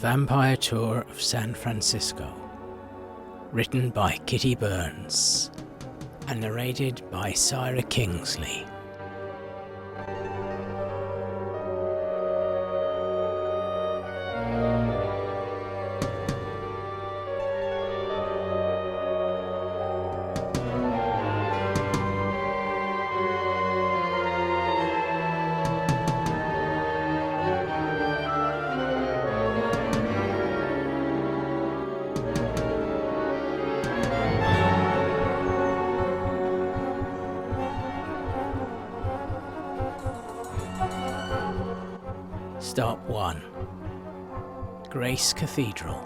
Vampire Tour of San Francisco, written by Kitty Burns and narrated by Syra Kingsley. Stop 1. Grace Cathedral.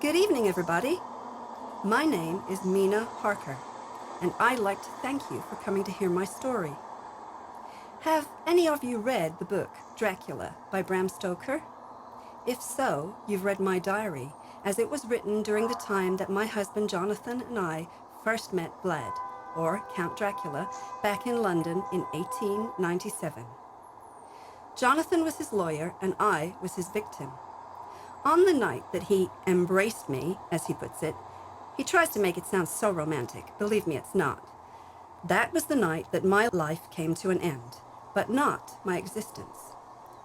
Good evening, everybody. My name is Mina Harker, and I'd like to thank you for coming to hear my story. Have any of you read the book Dracula by Bram Stoker? If so, you've read my diary, as it was written during the time that my husband Jonathan and I first met Vlad, or Count Dracula, back in London in 1897. Jonathan was his lawyer, and I was his victim. On the night that he embraced me, as he puts it, he tries to make it sound so romantic. Believe me, it's not. That was the night that my life came to an end, but not my existence.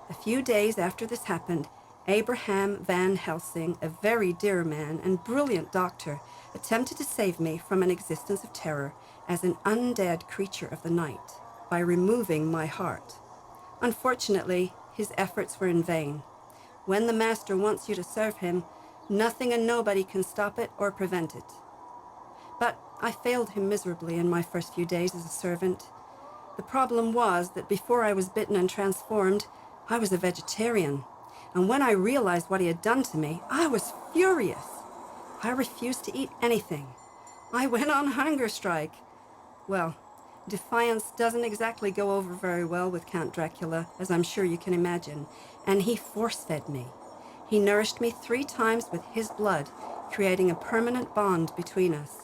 A few days after this happened, Abraham Van Helsing, a very dear man and brilliant doctor, attempted to save me from an existence of terror as an undead creature of the night by removing my heart. Unfortunately, his efforts were in vain. When the master wants you to serve him, nothing and nobody can stop it or prevent it. But I failed him miserably in my first few days as a servant. The problem was that before I was bitten and transformed, I was a vegetarian. And when I realized what he had done to me, I was furious. I refused to eat anything. I went on hunger strike. Well, defiance doesn't exactly go over very well with Count Dracula, as I'm sure you can imagine, and he force-fed me. He nourished me 3 times with his blood, creating a permanent bond between us,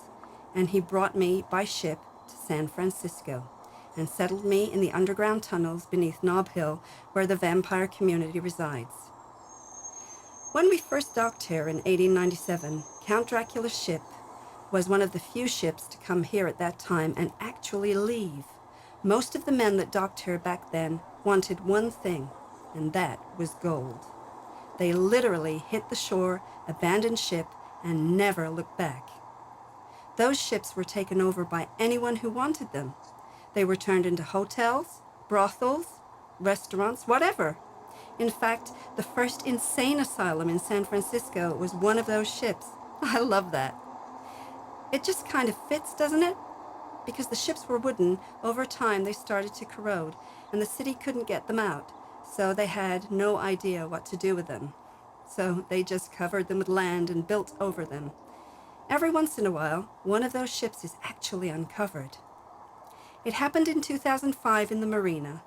and he brought me by ship to San Francisco and settled me in the underground tunnels beneath Nob Hill, where the vampire community resides. When we first docked here in 1897, Count Dracula's ship was one of the few ships to come here at that time and actually leave. Most of the men that docked here back then wanted one thing, and that was gold. They literally hit the shore, abandoned ship, and never looked back. Those ships were taken over by anyone who wanted them. They were turned into hotels, brothels, restaurants, whatever. In fact, the first insane asylum in San Francisco was one of those ships. I love that. It just kind of fits, doesn't it? Because the ships were wooden, over time they started to corrode, and the city couldn't get them out, so they had no idea what to do with them. So they just covered them with land and built over them. Every once in a while, one of those ships is actually uncovered. It happened in 2005 in the marina,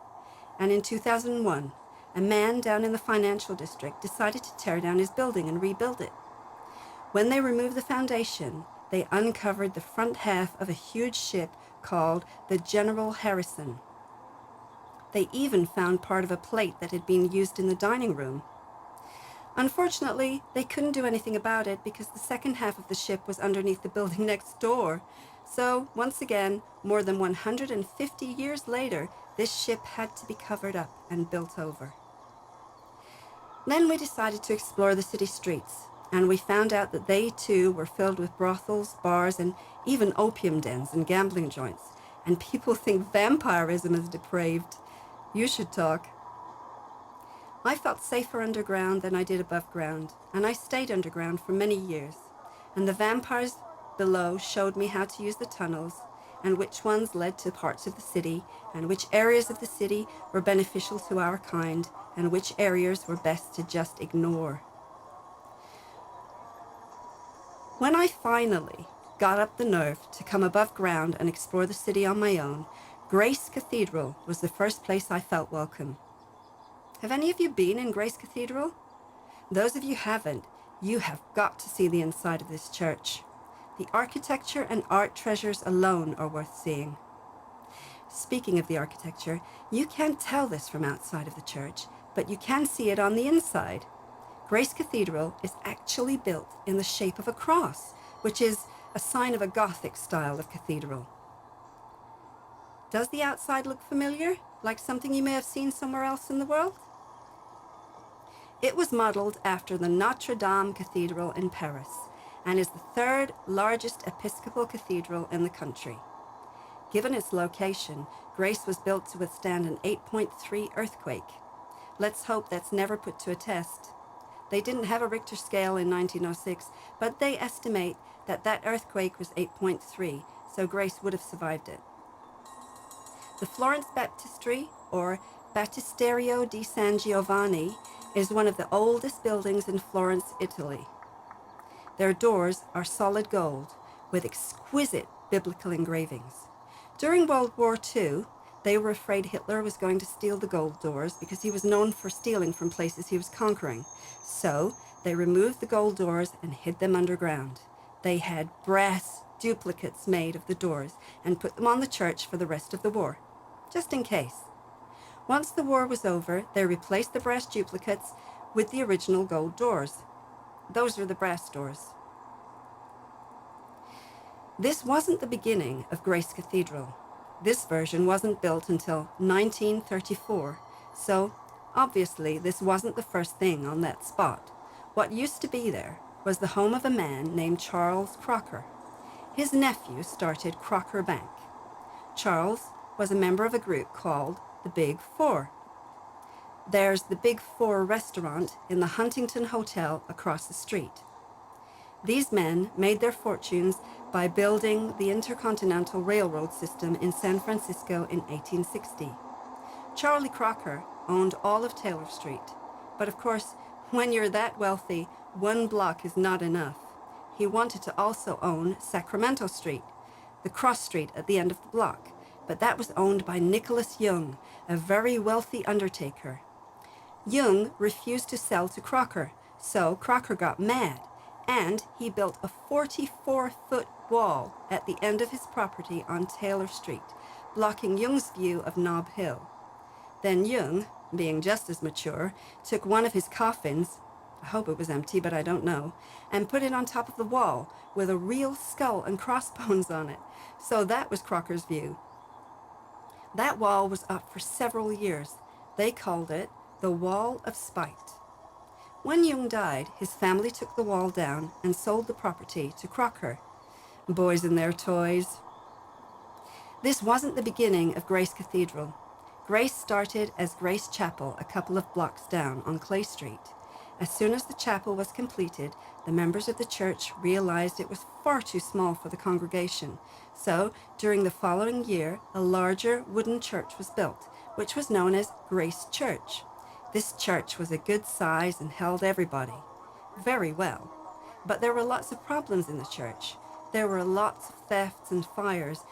and in 2001, a man down in the financial district decided to tear down his building and rebuild it. When they removed the foundation, they uncovered the front half of a huge ship called the General Harrison. They even found part of a plate that had been used in the dining room. Unfortunately, they couldn't do anything about it because the second half of the ship was underneath the building next door. So, once again, more than 150 years later, this ship had to be covered up and built over. Then we decided to explore the city streets, and we found out that they too were filled with brothels, bars, and even opium dens and gambling joints. And people think vampirism is depraved. You should talk. I felt safer underground than I did above ground, and I stayed underground for many years. And the vampires below showed me how to use the tunnels, and which ones led to parts of the city, and which areas of the city were beneficial to our kind, and which areas were best to just ignore. When I finally got up the nerve to come above ground and explore the city on my own, Grace Cathedral was the first place I felt welcome. Have any of you been in Grace Cathedral? Those of you who haven't, you have got to see the inside of this church. The architecture and art treasures alone are worth seeing. Speaking of the architecture, you can't tell this from outside of the church, but you can see it on the inside. Grace Cathedral is actually built in the shape of a cross, which is a sign of a Gothic style of cathedral. Does the outside look familiar, like something you may have seen somewhere else in the world? It was modeled after the Notre Dame Cathedral in Paris and is the third largest Episcopal cathedral in the country. Given its location, Grace was built to withstand an 8.3 earthquake. Let's hope that's never put to a test. They didn't have a Richter scale in 1906, but they estimate that that earthquake was 8.3, so Grace would have survived it. The Florence Baptistery, or Battisterio di San Giovanni, is one of the oldest buildings in Florence, Italy. Their doors are solid gold with exquisite biblical engravings. During World War II, they were afraid Hitler was going to steal the gold doors because he was known for stealing from places he was conquering. So they removed the gold doors and hid them underground. They had brass duplicates made of the doors and put them on the church for the rest of the war, just in case. Once the war was over, they replaced the brass duplicates with the original gold doors. Those are the brass doors. This wasn't the beginning of Grace Cathedral. This version wasn't built until 1934, so obviously this wasn't the first thing on that spot. What used to be there was the home of a man named Charles Crocker. His nephew started Crocker Bank. Charles was a member of a group called the Big Four. There's the Big Four restaurant in the Huntington Hotel across the street. These men made their fortunes by building the Intercontinental Railroad system in San Francisco in 1860. Charlie Crocker owned all of Taylor Street, but of course, when you're that wealthy, one block is not enough. He wanted to also own Sacramento Street, the cross street at the end of the block, but that was owned by Nicholas Young, a very wealthy undertaker. Young refused to sell to Crocker, so Crocker got mad, and he built a 44-foot wall at the end of his property on Taylor Street, blocking Young's view of Nob Hill. Then Young, being just as mature, took one of his coffins, I hope it was empty, but I don't know, and put it on top of the wall with a real skull and crossbones on it. So that was Crocker's view. That wall was up for several years. They called it the Wall of Spite. When Young died, his family took the wall down and sold the property to Crocker. Boys and their toys. This wasn't the beginning of Grace Cathedral. Grace started as Grace Chapel a couple of blocks down on Clay Street. As soon as the chapel was completed, the members of the church realized it was far too small for the congregation. So, during the following year, a larger wooden church was built, which was known as Grace Church. This church was a good size and held everybody very well. But there were lots of problems in the church. There were lots of thefts and fires.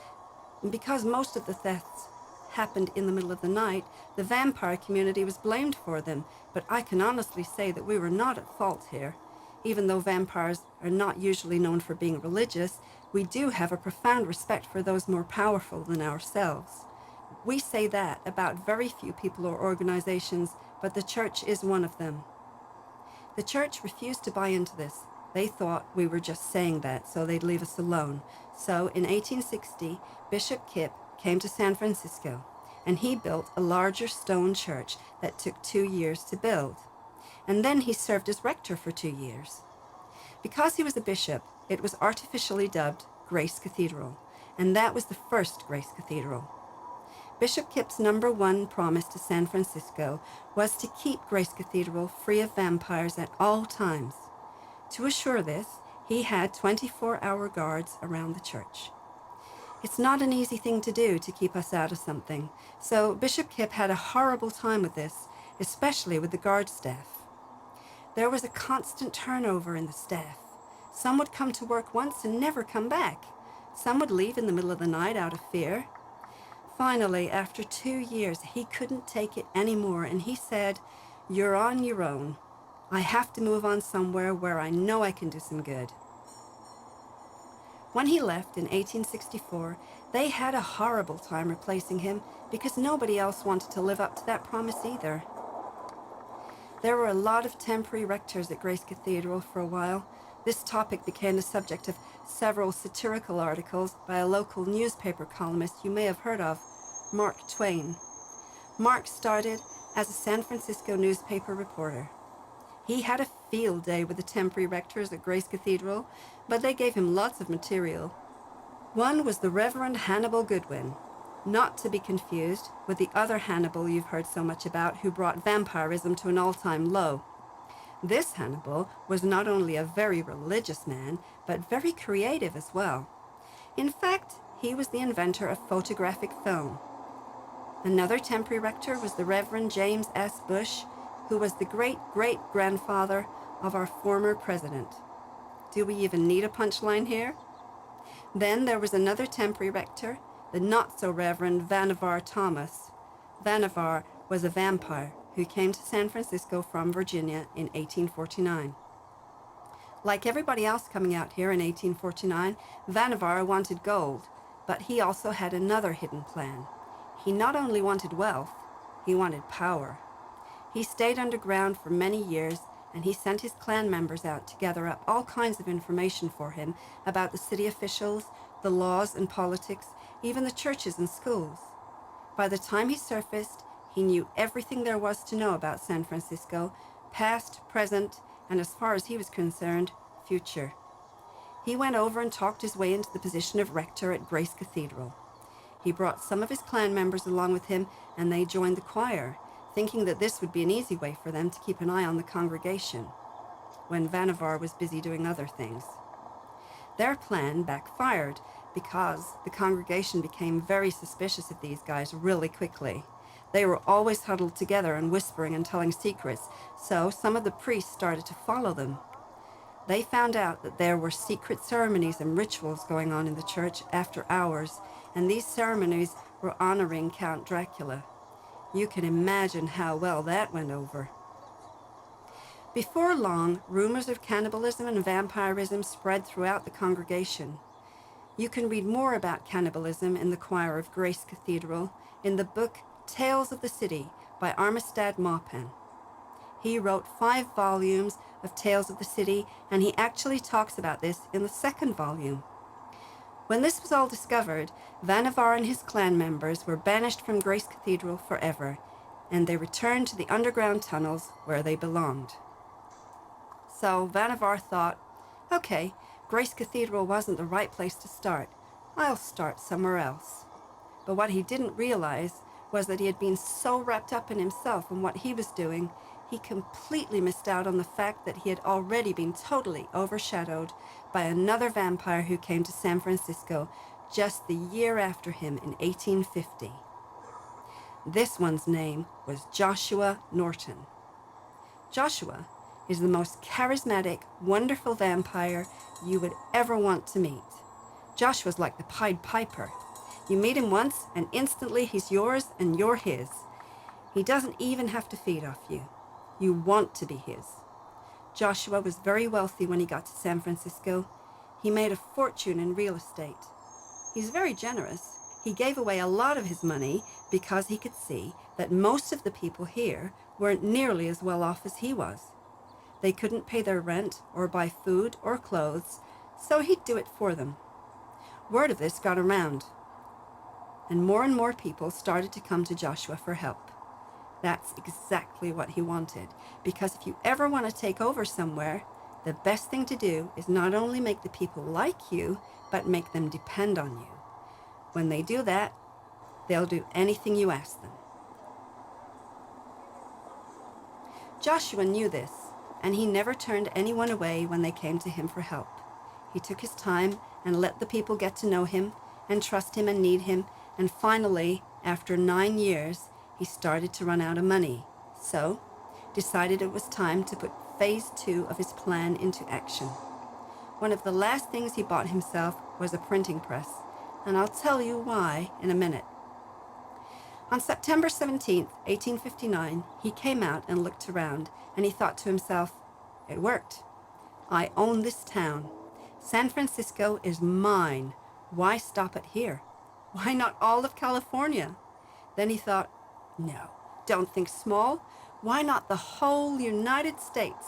And because most of the thefts happened in the middle of the night, the vampire community was blamed for them. But I can honestly say that we were not at fault here. Even though vampires are not usually known for being religious, we do have a profound respect for those more powerful than ourselves. We say that about very few people or organizations, but the church is one of them. The church refused to buy into this. They thought we were just saying that, so they'd leave us alone. So in 1860, Bishop Kipp came to San Francisco, and he built a larger stone church that took 2 years to build. And then he served as rector for 2 years. Because he was a bishop, it was artificially dubbed Grace Cathedral, and that was the first Grace Cathedral. Bishop Kipp's number one promise to San Francisco was to keep Grace Cathedral free of vampires at all times. To assure this, he had 24-hour guards around the church. It's not an easy thing to do to keep us out of something, so Bishop Kipp had a horrible time with this, especially with the guard staff. There was a constant turnover in the staff. Some would come to work once and never come back. Some would leave in the middle of the night out of fear. Finally, after 2 years, he couldn't take it anymore, and he said, "You're on your own. I have to move on somewhere where I know I can do some good." When he left in 1864, they had a horrible time replacing him because nobody else wanted to live up to that promise either. There were a lot of temporary rectors at Grace Cathedral for a while. This topic became the subject of several satirical articles by a local newspaper columnist you may have heard of, Mark Twain. Mark started as a San Francisco newspaper reporter. He had a field day with the temporary rectors at Grace Cathedral, but they gave him lots of material. One was the Reverend Hannibal Goodwin, not to be confused with the other Hannibal you've heard so much about who brought vampirism to an all-time low. This Hannibal was not only a very religious man, but very creative as well. In fact, he was the inventor of photographic film. Another temporary rector was the Reverend James S. Bush, who was the great-great-grandfather of our former president. Do we even need a punchline here? Then there was another temporary rector, the not-so-Reverend Vannevar Thomas. Vannevar was a vampire who came to San Francisco from Virginia in 1849. Like everybody else coming out here in 1849, Vannevar wanted gold, but he also had another hidden plan. He not only wanted wealth, he wanted power. He stayed underground for many years, and he sent his clan members out to gather up all kinds of information for him about the city officials, the laws and politics, even the churches and schools. By the time he surfaced, he knew everything there was to know about San Francisco, past, present, and as far as he was concerned, future. He went over and talked his way into the position of rector at Grace Cathedral. He brought some of his clan members along with him, and they joined the choir, thinking that this would be an easy way for them to keep an eye on the congregation, when Vannevar was busy doing other things. Their plan backfired because the congregation became very suspicious of these guys really quickly. They were always huddled together and whispering and telling secrets, so some of the priests started to follow them. They found out that there were secret ceremonies and rituals going on in the church after hours, and these ceremonies were honoring Count Dracula. You can imagine how well that went over. Before long, rumors of cannibalism and vampirism spread throughout the congregation. You can read more about cannibalism in the choir of Grace Cathedral in the book Tales of the City by Armistead Maupin. He wrote 5 volumes of Tales of the City, and he actually talks about this in the 2nd volume. When this was all discovered, Vannevar and his clan members were banished from Grace Cathedral forever, and they returned to the underground tunnels where they belonged. So Vannevar thought, okay, Grace Cathedral wasn't the right place to start. I'll start somewhere else. But what he didn't realize was that he had been so wrapped up in himself and what he was doing, he completely missed out on the fact that he had already been totally overshadowed by another vampire who came to San Francisco just the year after him in 1850. This one's name was Joshua Norton. Joshua is the most charismatic, wonderful vampire you would ever want to meet. Joshua's like the Pied Piper. You meet him once, and instantly he's yours and you're his. He doesn't even have to feed off you. You want to be his. Joshua was very wealthy when he got to San Francisco. He made a fortune in real estate. He's very generous. He gave away a lot of his money because he could see that most of the people here weren't nearly as well off as he was. They couldn't pay their rent or buy food or clothes, so he'd do it for them. Word of this got around, and more people started to come to Joshua for help. That's exactly what he wanted, because if you ever want to take over somewhere, the best thing to do is not only make the people like you, but make them depend on you. When they do that, They'll do anything you ask them. Joshua knew this, and he never turned anyone away when they came to him for help. He took his time and let the people get to know him and trust him and need him, and finally, after 9 years, he started to run out of money. So, decided it was time to put phase 2 of his plan into action. One of the last things he bought himself was a printing press, and I'll tell you why in a minute. On September 17th, 1859, he came out and looked around, and he thought to himself, it worked. I own this town. San Francisco is mine. Why stop it here? Why not all of California? Then he thought, no, don't think small. Why not the whole United States?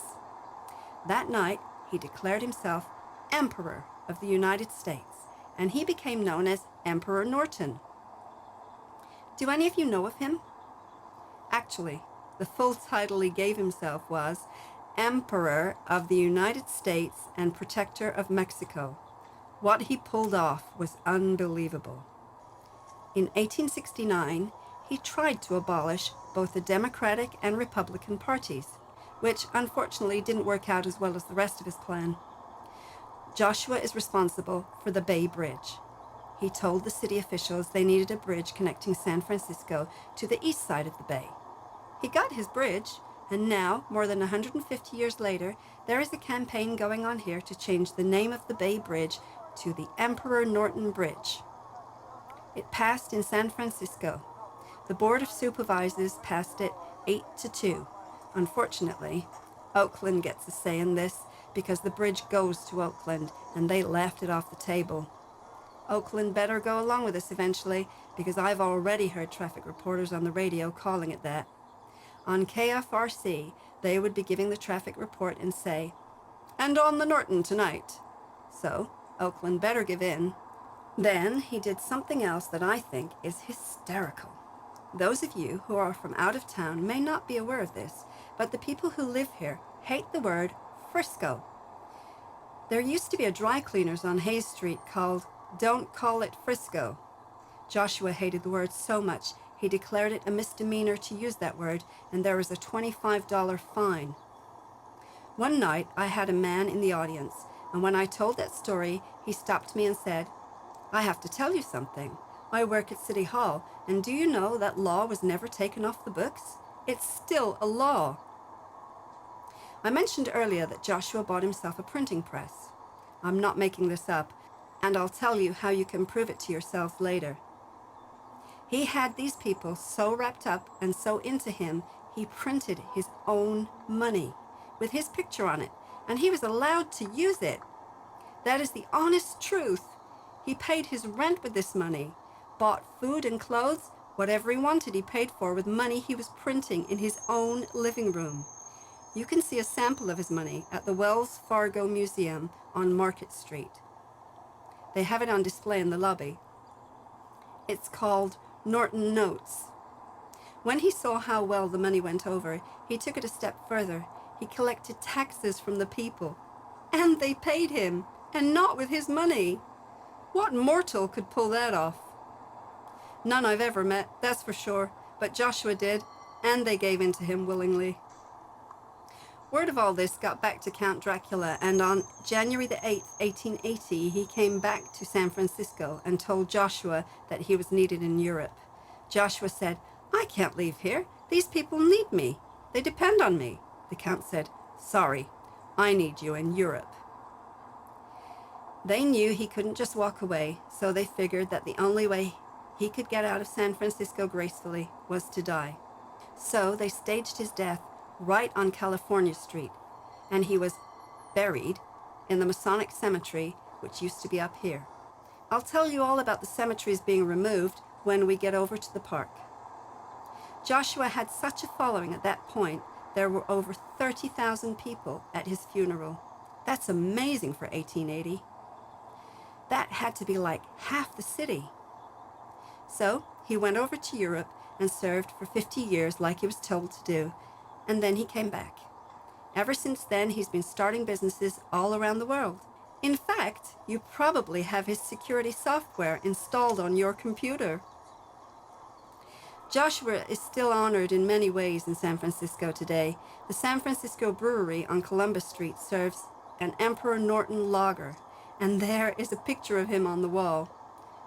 That night, he declared himself Emperor of the United States, and he became known as Emperor Norton. Do any of you know of him? Actually, the full title he gave himself was Emperor of the United States and Protector of Mexico. What he pulled off was unbelievable. In 1869, he tried to abolish both the Democratic and Republican parties, which unfortunately didn't work out as well as the rest of his plan. Joshua is responsible for the Bay Bridge. He told the city officials they needed a bridge connecting San Francisco to the east side of the bay. He got his bridge, and now, more than 150 years later, there is a campaign going on here to change the name of the Bay Bridge to the Emperor Norton Bridge. It passed in San Francisco. The Board of Supervisors passed it 8-2. Unfortunately, Oakland gets a say in this because the bridge goes to Oakland, and they laughed it off the table. Oakland better go along with this eventually, because I've already heard traffic reporters on the radio calling it that. On KFRC, they would be giving the traffic report and say, "And on the Norton tonight." So, Oakland better give in. Then he did something else that I think is hysterical. Those of you who are from out of town may not be aware of this, but the people who live here hate the word Frisco. There used to be a dry cleaners on Hayes Street called Don't Call It Frisco. Joshua hated the word so much, he declared it a misdemeanor to use that word, and there was a $25 fine. One night, I had a man in the audience, and when I told that story, he stopped me and said, "I have to tell you something. I work at City Hall, and do you know that law was never taken off the books? It's still a law." I mentioned earlier that Joshua bought himself a printing press. I'm not making this up, and I'll tell you how you can prove it to yourself later. He had these people so wrapped up and so into him, he printed his own money with his picture on it, and he was allowed to use it. That is the honest truth. He paid his rent with this money, bought food and clothes, whatever he wanted he paid for with money he was printing in his own living room. You can see a sample of his money at the Wells Fargo Museum on Market Street. They have it on display in the lobby. It's called Norton Notes. When he saw how well the money went over, he took it a step further. He collected taxes from the people, and they paid him, and not with his money. What mortal could pull that off? None I've ever met, that's for sure, but Joshua did, and they gave in to him willingly. Word of all this got back to Count Dracula, and on January the 8th, 1880, he came back to San Francisco and told Joshua that he was needed in Europe. Joshua said, "I can't leave here. These people need me. They depend on me." The Count said, "Sorry, I need you in Europe." They knew he couldn't just walk away, so they figured that the only way he could get out of San Francisco gracefully was to die. So they staged his death right on California Street, and he was buried in the Masonic Cemetery, which used to be up here. I'll tell you all about the cemeteries being removed when we get over to the park. Joshua had such a following at that point, there were over 30,000 people at his funeral. That's amazing for 1880. That had to be like half the city. So he went over to Europe and served for 50 years like he was told to do, and then he came back. Ever since then, he's been starting businesses all around the world. In fact, you probably have his security software installed on your computer. Joshua is still honored in many ways in San Francisco today. The San Francisco Brewery on Columbus Street serves an Emperor Norton lager, and there is a picture of him on the wall.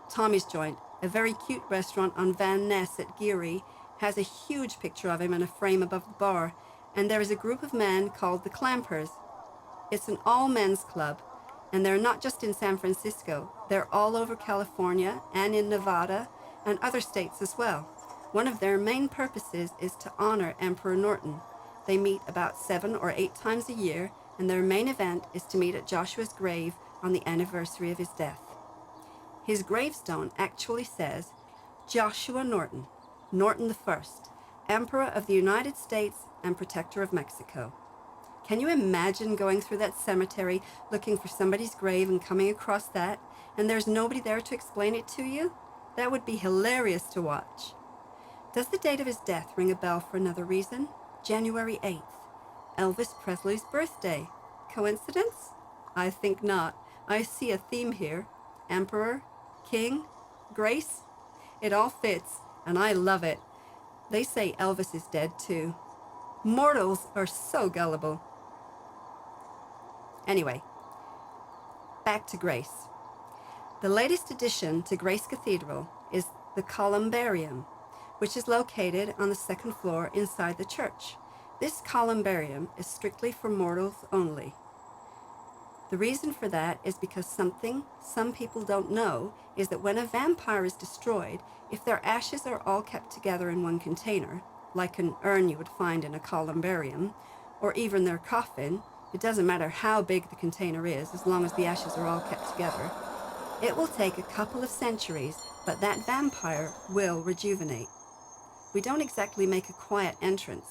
Tommy's Joint, a very cute restaurant on Van Ness at Geary, has a huge picture of him in a frame above the bar, and there is a group of men called the Clampers. It's an all-men's club, and they're not just in San Francisco. They're all over California and in Nevada and other states as well. One of their main purposes is to honor Emperor Norton. They meet about 7 or 8 times a year, and their main event is to meet at Joshua's grave on the anniversary of his death. His gravestone actually says, Joshua Norton, Norton the First, Emperor of the United States and Protector of Mexico. Can you imagine going through that cemetery looking for somebody's grave and coming across that, and there's nobody there to explain it to you? That would be hilarious to watch. Does the date of his death ring a bell for another reason? January 8th, Elvis Presley's birthday. Coincidence? I think not. I see a theme here. Emperor, King, Grace. It all fits, and I love it. They say Elvis is dead too. Mortals are so gullible. Anyway, back to Grace. The latest addition to Grace Cathedral is the Columbarium, which is located on the 2nd floor inside the church. This columbarium is strictly for mortals only. The reason for that is because something some people don't know is that when a vampire is destroyed, if their ashes are all kept together in one container, like an urn you would find in a columbarium, or even their coffin, it doesn't matter how big the container is, as long as the ashes are all kept together, it will take a couple of centuries, but that vampire will rejuvenate. We don't exactly make a quiet entrance.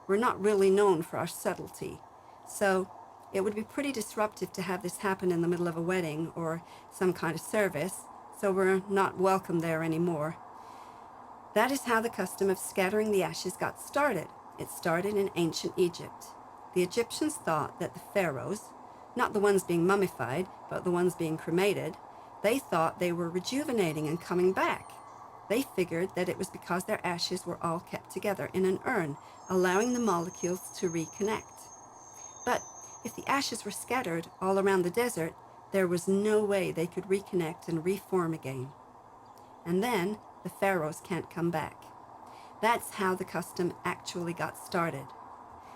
We're not really known for our subtlety. So it would be pretty disruptive to have this happen in the middle of a wedding or some kind of service, so we're not welcome there anymore. That is how the custom of scattering the ashes got started. It started in ancient Egypt. The Egyptians thought that the pharaohs, not the ones being mummified, but the ones being cremated, they thought they were rejuvenating and coming back. They figured that it was because their ashes were all kept together in an urn, allowing the molecules to reconnect. But if the ashes were scattered all around the desert, there was no way they could reconnect and reform again. And then the pharaohs can't come back. That's how the custom actually got started.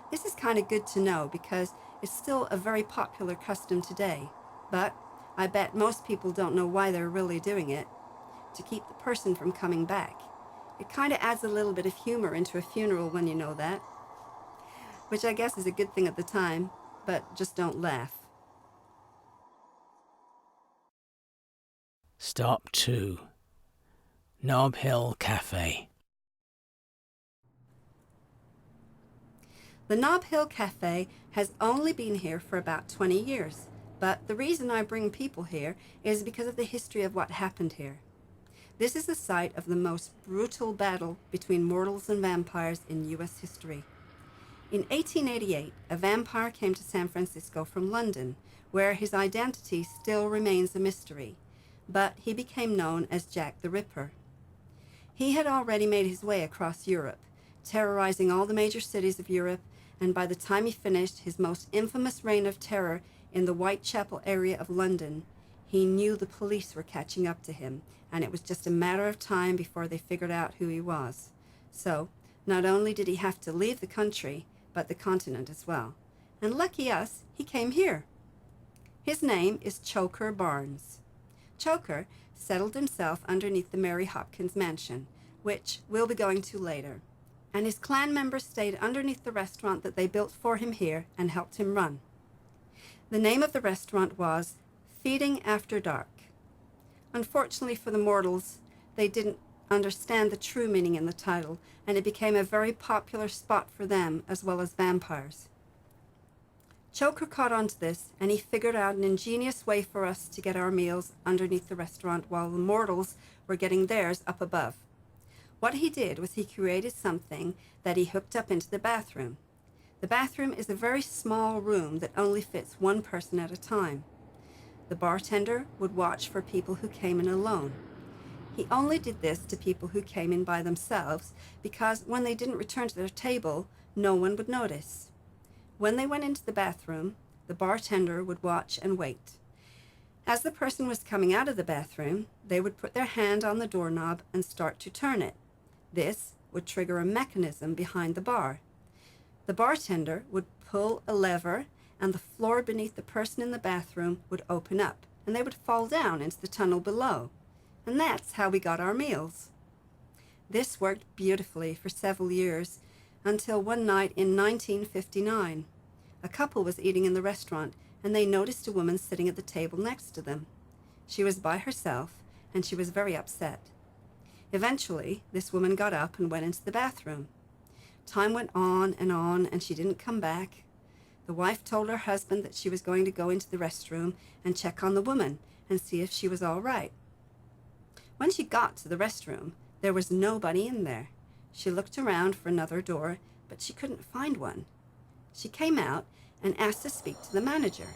This is kind of good to know because it's still a very popular custom today, but I bet most people don't know why they're really doing it. To keep the person from coming back. It kind of adds a little bit of humor into a funeral when you know that, which I guess is a good thing at the time, but just don't laugh. Stop 2. Nob Hill Cafe. The Nob Hill Cafe has only been here for about 20 years, but the reason I bring people here is because of the history of what happened here. This is the site of the most brutal battle between mortals and vampires in U.S. history. In 1888, a vampire came to San Francisco from London, where his identity still remains a mystery, but he became known as Jack the Ripper. He had already made his way across Europe, terrorizing all the major cities of Europe, and by the time he finished his most infamous reign of terror in the Whitechapel area of London, he knew the police were catching up to him, and it was just a matter of time before they figured out who he was. So, not only did he have to leave the country, but the continent as well. And lucky us, he came here. His name is Choker Barnes. Choker settled himself underneath the Mary Hopkins mansion, which we'll be going to later. And his clan members stayed underneath the restaurant that they built for him here and helped him run. The name of the restaurant was Feeding After Dark. Unfortunately for the mortals, they didn't understand the true meaning in the title, and it became a very popular spot for them as well as vampires. Choker caught on to this, and he figured out an ingenious way for us to get our meals underneath the restaurant while the mortals were getting theirs up above. What he did was he created something that he hooked up into the bathroom. The bathroom is a very small room that only fits one person at a time. The bartender would watch for people who came in alone. He only did this to people who came in by themselves because when they didn't return to their table, no one would notice. When they went into the bathroom, the bartender would watch and wait. As the person was coming out of the bathroom, they would put their hand on the doorknob and start to turn it. This would trigger a mechanism behind the bar. The bartender would pull a lever and the floor beneath the person in the bathroom would open up and they would fall down into the tunnel below. And that's how we got our meals. This worked beautifully for several years until one night in 1959. A couple was eating in the restaurant and they noticed a woman sitting at the table next to them. She was by herself and she was very upset. Eventually, this woman got up and went into the bathroom. Time went on and she didn't come back. The wife told her husband that she was going to go into the restroom and check on the woman and see if she was all right. When she got to the restroom, there was nobody in there. She looked around for another door, but she couldn't find one. She came out and asked to speak to the manager.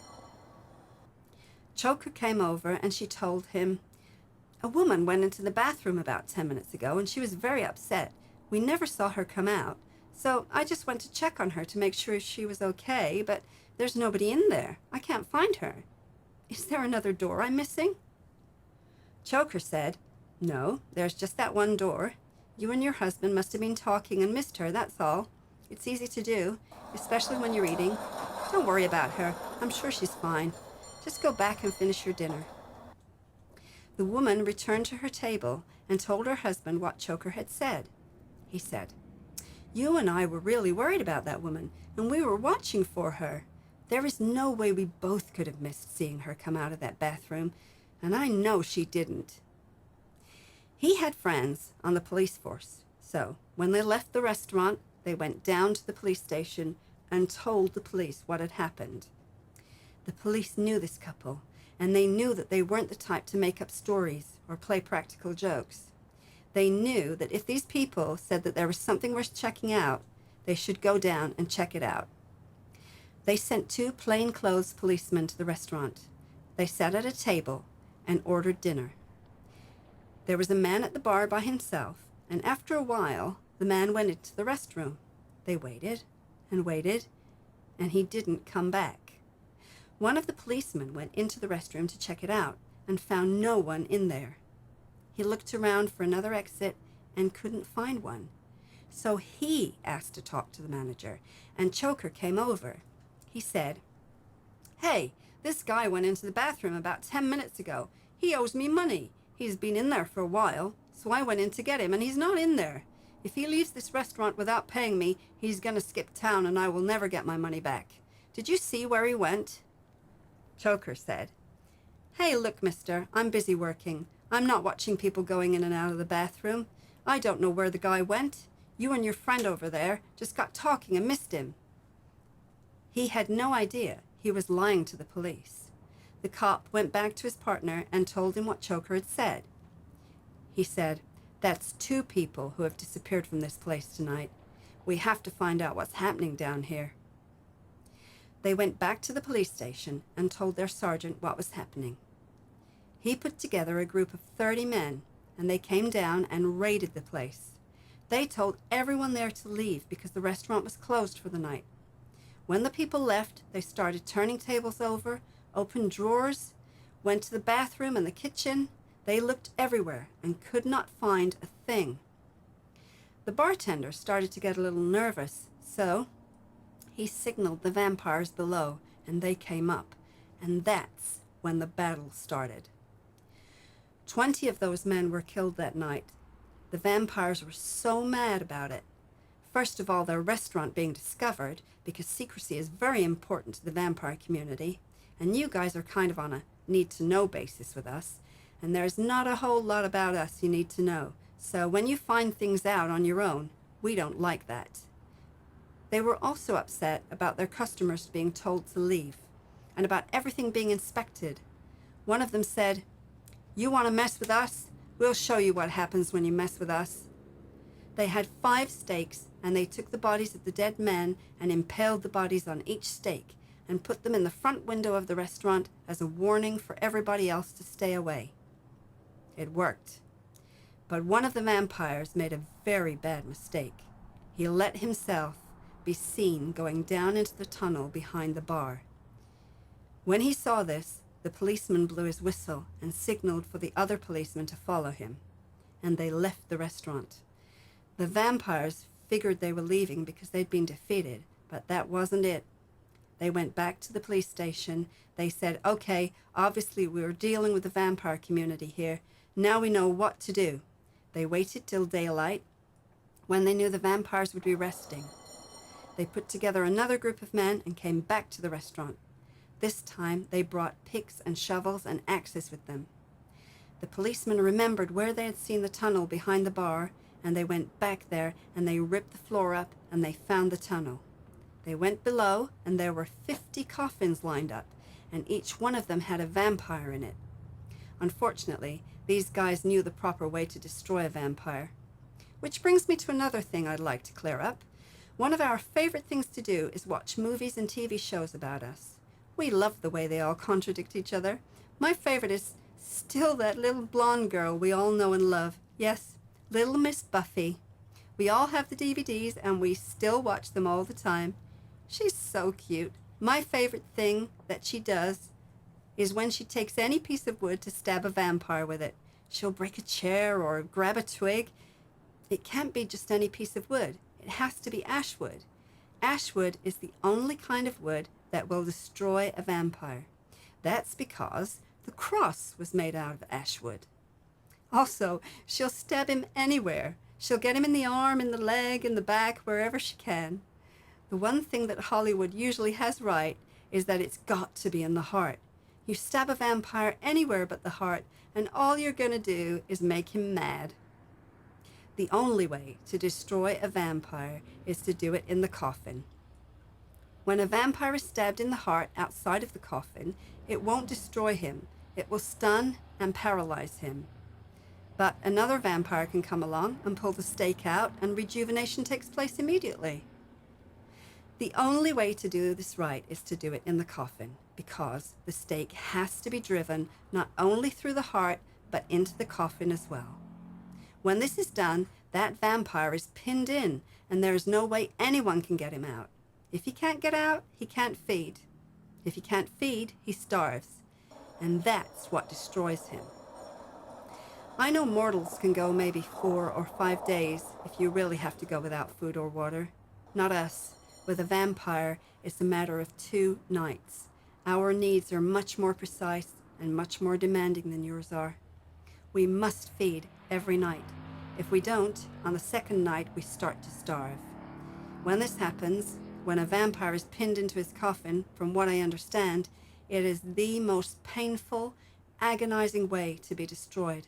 Choker came over and she told him, "A woman went into the bathroom about 10 minutes ago and she was very upset. We never saw her come out, so I just went to check on her to make sure she was okay, but there's nobody in there. I can't find her. Is there another door I'm missing?" Choker said, "No, there's just that one door. You and your husband must have been talking and missed her, that's all. It's easy to do, especially when you're eating. Don't worry about her. I'm sure she's fine. Just go back and finish your dinner." The woman returned to her table and told her husband what Choker had said. He said, "You and I were really worried about that woman, and we were watching for her. There is no way we both could have missed seeing her come out of that bathroom, and I know she didn't." He had friends on the police force, so when they left the restaurant, they went down to the police station and told the police what had happened. The police knew this couple, and they knew that they weren't the type to make up stories or play practical jokes. They knew that if these people said that there was something worth checking out, they should go down and check it out. They sent 2 plainclothes policemen to the restaurant. They sat at a table and ordered dinner. There was a man at the bar by himself, and after a while, the man went into the restroom. They waited and waited, and he didn't come back. One of the policemen went into the restroom to check it out and found no one in there. He looked around for another exit and couldn't find one. So he asked to talk to the manager, and Choker came over. He said, "Hey, this guy went into the bathroom about 10 minutes ago. He owes me money. He's been in there for a while, so I went in to get him, and he's not in there. If he leaves this restaurant without paying me, he's going to skip town, and I will never get my money back. Did you see where he went?" Choker said, "Hey, look, mister, I'm busy working. I'm not watching people going in and out of the bathroom. I don't know where the guy went. You and your friend over there just got talking and missed him." He had no idea he was lying to the police. The cop went back to his partner and told him what Choker had said. He said, "That's 2 people who have disappeared from this place tonight. We have to find out what's happening down here." They went back to the police station and told their sergeant what was happening. He put together a group of 30 men, and they came down and raided the place. They told everyone there to leave because the restaurant was closed for the night. When the people left, they started turning tables over, opened drawers, went to the bathroom and the kitchen. They looked everywhere and could not find a thing. The bartender started to get a little nervous, so he signaled the vampires below, and they came up, and that's when the battle started. 20 of those men were killed that night. The vampires were so mad about it. First of all, their restaurant being discovered, because secrecy is very important to the vampire community, and you guys are kind of on a need-to-know basis with us, and there's not a whole lot about us you need to know. So when you find things out on your own, we don't like that. They were also upset about their customers being told to leave, and about everything being inspected. One of them said, "You want to mess with us? We'll show you what happens when you mess with us." They had 5 stakes, and they took the bodies of the dead men and impaled the bodies on each stake and put them in the front window of the restaurant as a warning for everybody else to stay away. It worked. But one of the vampires made a very bad mistake. He let himself be seen going down into the tunnel behind the bar. When he saw this, the policeman blew his whistle and signaled for the other policemen to follow him, and they left the restaurant. The vampires figured they were leaving because they'd been defeated, but that wasn't it. They went back to the police station. They said, okay, obviously we were dealing with the vampire community here. Now we know what to do. They waited till daylight, when they knew the vampires would be resting. They put together another group of men and came back to the restaurant. This time they brought picks and shovels and axes with them. The policemen remembered where they had seen the tunnel behind the bar, and they went back there and they ripped the floor up and they found the tunnel. They went below and there were 50 coffins lined up, and each one of them had a vampire in it. Unfortunately, these guys knew the proper way to destroy a vampire. Which brings me to another thing I'd like to clear up. One of our favorite things to do is watch movies and TV shows about us. We love the way they all contradict each other. My favorite is still that little blonde girl we all know and love. Yes, Little Miss Buffy. We all have the DVDs and we still watch them all the time. She's so cute. My favorite thing that she does is when she takes any piece of wood to stab a vampire with it. She'll break a chair or grab a twig. It can't be just any piece of wood. It has to be ash wood. Ash wood is the only kind of wood that will destroy a vampire. That's because the cross was made out of ash wood. Also, she'll stab him anywhere. She'll get him in the arm, in the leg, in the back, wherever she can. The one thing that Hollywood usually has right is that it's got to be in the heart. You stab a vampire anywhere but the heart, and all you're going to do is make him mad. The only way to destroy a vampire is to do it in the coffin. When a vampire is stabbed in the heart outside of the coffin, it won't destroy him. It will stun and paralyze him. But another vampire can come along and pull the stake out, and rejuvenation takes place immediately. The only way to do this right is to do it in the coffin, because the stake has to be driven not only through the heart, but into the coffin as well. When this is done, that vampire is pinned in, and there is no way anyone can get him out. If he can't get out, he can't feed. If he can't feed, he starves. And that's what destroys him. I know mortals can go maybe 4 or 5 days if you really have to go without food or water. Not us. With a vampire, it's a matter of 2 nights. Our needs are much more precise and much more demanding than yours are. We must feed every night. If we don't, on the 2nd night we start to starve. When this happens, when a vampire is pinned into his coffin, from what I understand, it is the most painful, agonizing way to be destroyed.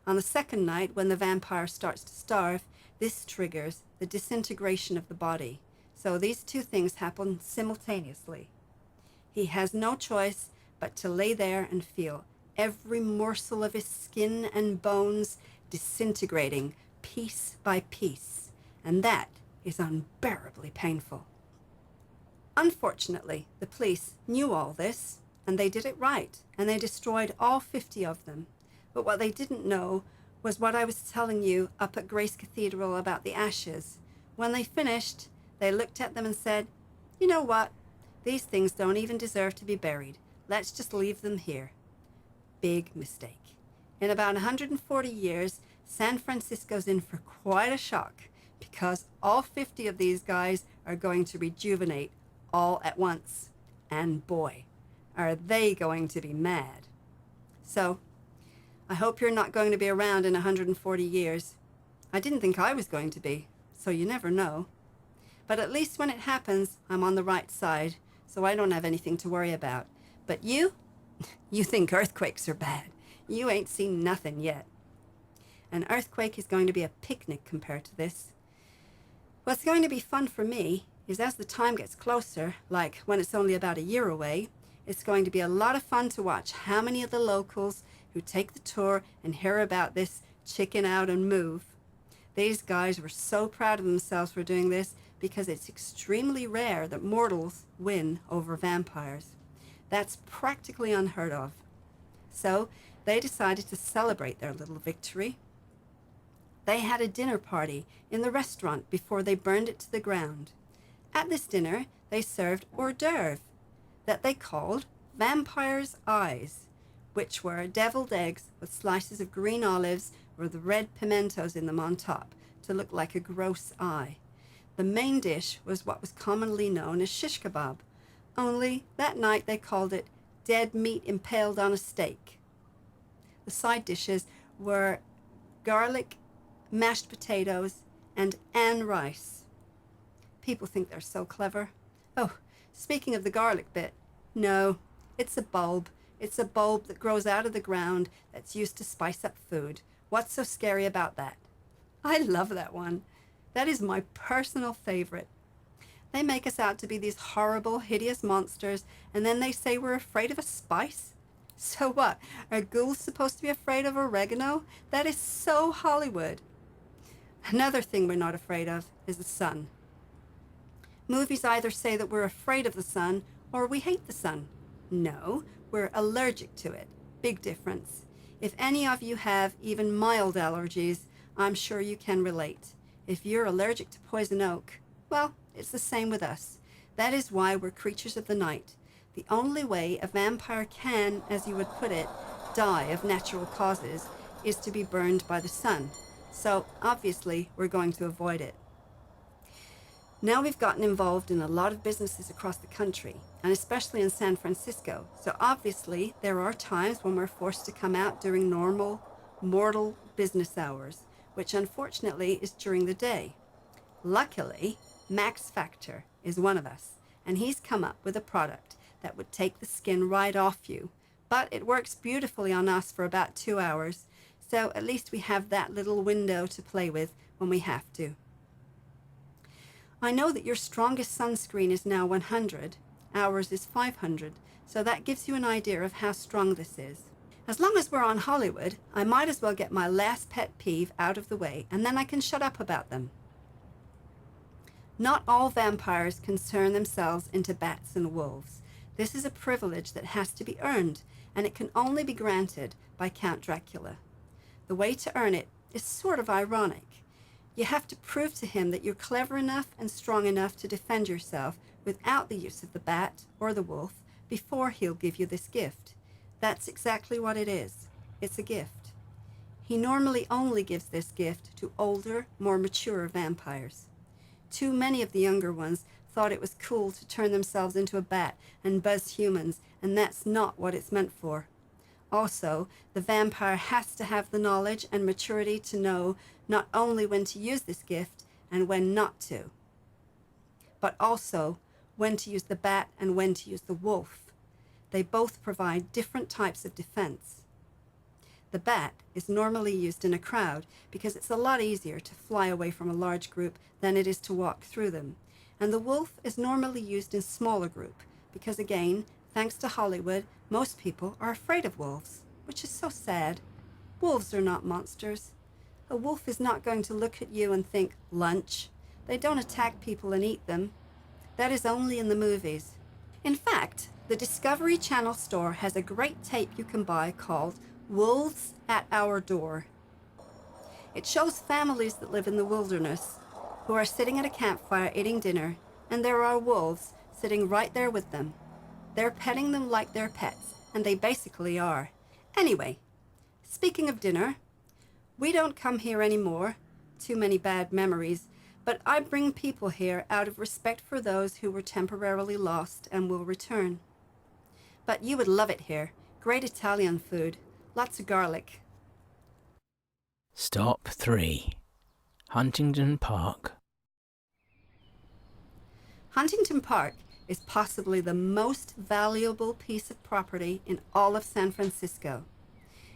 On the 2nd night, when the vampire starts to starve, this triggers the disintegration of the body. So these 2 things happen simultaneously. He has no choice but to lay there and feel every morsel of his skin and bones disintegrating piece by piece, and that is unbearably painful. Unfortunately, the police knew all this, and they did it right, and they destroyed all 50 of them. But what they didn't know was what I was telling you up at Grace Cathedral about the ashes. When they finished, they looked at them and said, "You know what? These things don't even deserve to be buried. Let's just leave them here." Big mistake. In about 140 years, San Francisco's in for quite a shock, because all 50 of these guys are going to rejuvenate all at once. And boy, are they going to be mad. So, I hope you're not going to be around in 140 years. I didn't think I was going to be, so you never know. But at least when it happens, I'm on the right side, so I don't have anything to worry about. But you think earthquakes are bad. You ain't seen nothing yet. An earthquake is going to be a picnic compared to this. What's going to be fun for me is as the time gets closer, like when it's only about a year away, it's going to be a lot of fun to watch how many of the locals who take the tour and hear about this chicken out and move. These guys were so proud of themselves for doing this because it's extremely rare that mortals win over vampires. That's practically unheard of. So they decided to celebrate their little victory. they had a dinner party in the restaurant before they burned it to the ground. At this dinner, they served hors d'oeuvre that they called vampire's eyes, which were deviled eggs with slices of green olives or the red pimentos in them on top to look like a gross eye. The main dish was what was commonly known as shish kebab, only that night they called it dead meat impaled on a steak. The side dishes were garlic, mashed potatoes, and Ann rice. People think they're so clever. Oh, speaking of the garlic bit, no, it's a bulb. It's a bulb that grows out of the ground that's used to spice up food. What's so scary about that? I love that one. That is my personal favorite. They make us out to be these horrible, hideous monsters, and then they say we're afraid of a spice? So what? Are ghouls supposed to be afraid of oregano? That is so Hollywood. Another thing we're not afraid of is the sun. Movies either say that we're afraid of the sun or we hate the sun. No, we're allergic to it. Big difference. If any of you have even mild allergies, I'm sure you can relate. If you're allergic to poison oak, well, it's the same with us. That is why we're creatures of the night. The only way a vampire can, as you would put it, die of natural causes is to be burned by the sun. So obviously we're going to avoid it. Now we've gotten involved in a lot of businesses across the country, and especially in San Francisco. So obviously there are times when we're forced to come out during normal, mortal business hours, which unfortunately is during the day. Luckily, Max Factor is one of us, and he's come up with a product that would take the skin right off you. But it works beautifully on us for about 2 hours, so at least we have that little window to play with when we have to. I know that your strongest sunscreen is now 100, ours is 500, so that gives you an idea of how strong this is. As long as we're on Hollywood, I might as well get my last pet peeve out of the way, and then I can shut up about them. Not all vampires can turn themselves into bats and wolves. This is a privilege that has to be earned, and it can only be granted by Count Dracula. The way to earn it is sort of ironic. You have to prove to him that you're clever enough and strong enough to defend yourself without the use of the bat or the wolf before he'll give you this gift. That's exactly what it is. It's a gift. He normally only gives this gift to older, more mature vampires. Too many of the younger ones thought it was cool to turn themselves into a bat and buzz humans, and that's not what it's meant for. Also, the vampire has to have the knowledge and maturity to know not only when to use this gift and when not to, but also when to use the bat and when to use the wolf. They both provide different types of defense. The bat is normally used in a crowd because it's a lot easier to fly away from a large group than it is to walk through them. And the wolf is normally used in smaller group because, again, thanks to Hollywood, most people are afraid of wolves, which is so sad. Wolves are not monsters. A wolf is not going to look at you and think, lunch. They don't attack people and eat them. That is only in the movies. In fact, the Discovery Channel store has a great tape you can buy called Wolves at Our Door. It shows families that live in the wilderness who are sitting at a campfire eating dinner, and there are wolves sitting right there with them. They're petting them like they're pets, and they basically are. Anyway, speaking of dinner, we don't come here anymore. Too many bad memories. But I bring people here out of respect for those who were temporarily lost and will return. But you would love it here. Great Italian food. Lots of garlic. Stop 3. Huntington Park. Huntington Park is possibly the most valuable piece of property in all of San Francisco.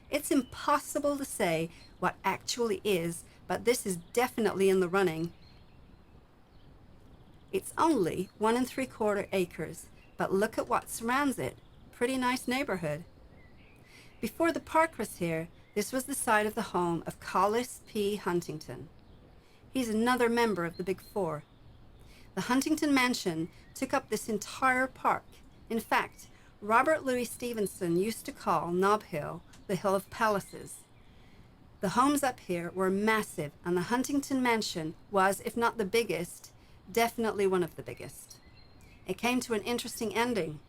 It's impossible to say what actually is, but this is definitely in the running. It's only 1 3/4 acres, but look at what surrounds it. Pretty nice neighborhood. Before the park was here, this was the site of the home of Collis P. Huntington. He's another member of the Big Four. The Huntington Mansion took up this entire park. In fact, Robert Louis Stevenson used to call Nob Hill the Hill of Palaces. The homes up here were massive, and the Huntington Mansion was, if not the biggest, definitely one of the biggest. It came to an interesting ending.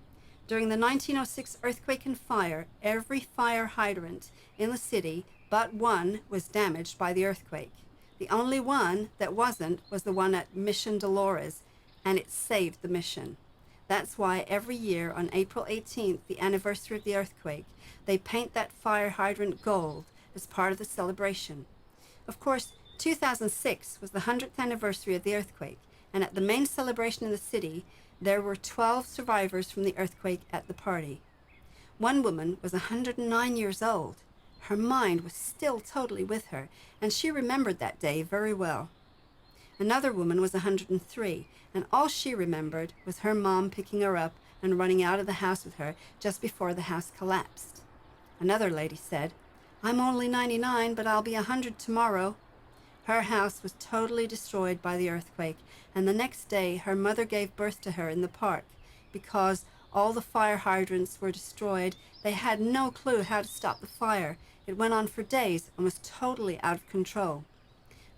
During the 1906 earthquake and fire, every fire hydrant in the city but one was damaged by the earthquake. The only one that wasn't was the one at Mission Dolores, and it saved the mission. That's why every year on April 18th, the anniversary of the earthquake, they paint that fire hydrant gold as part of the celebration. Of course, 2006 was the 100th anniversary of the earthquake, and at the main celebration in the city, there were 12 survivors from the earthquake at the party. One woman was 109 years old. Her mind was still totally with her, and she remembered that day very well. Another woman was 103, and all she remembered was her mom picking her up and running out of the house with her just before the house collapsed. Another lady said, "I'm only 99, but I'll be 100 tomorrow." Her house was totally destroyed by the earthquake, and the next day her mother gave birth to her in the park. Because all the fire hydrants were destroyed, they had no clue how to stop the fire. It went on for days and was totally out of control.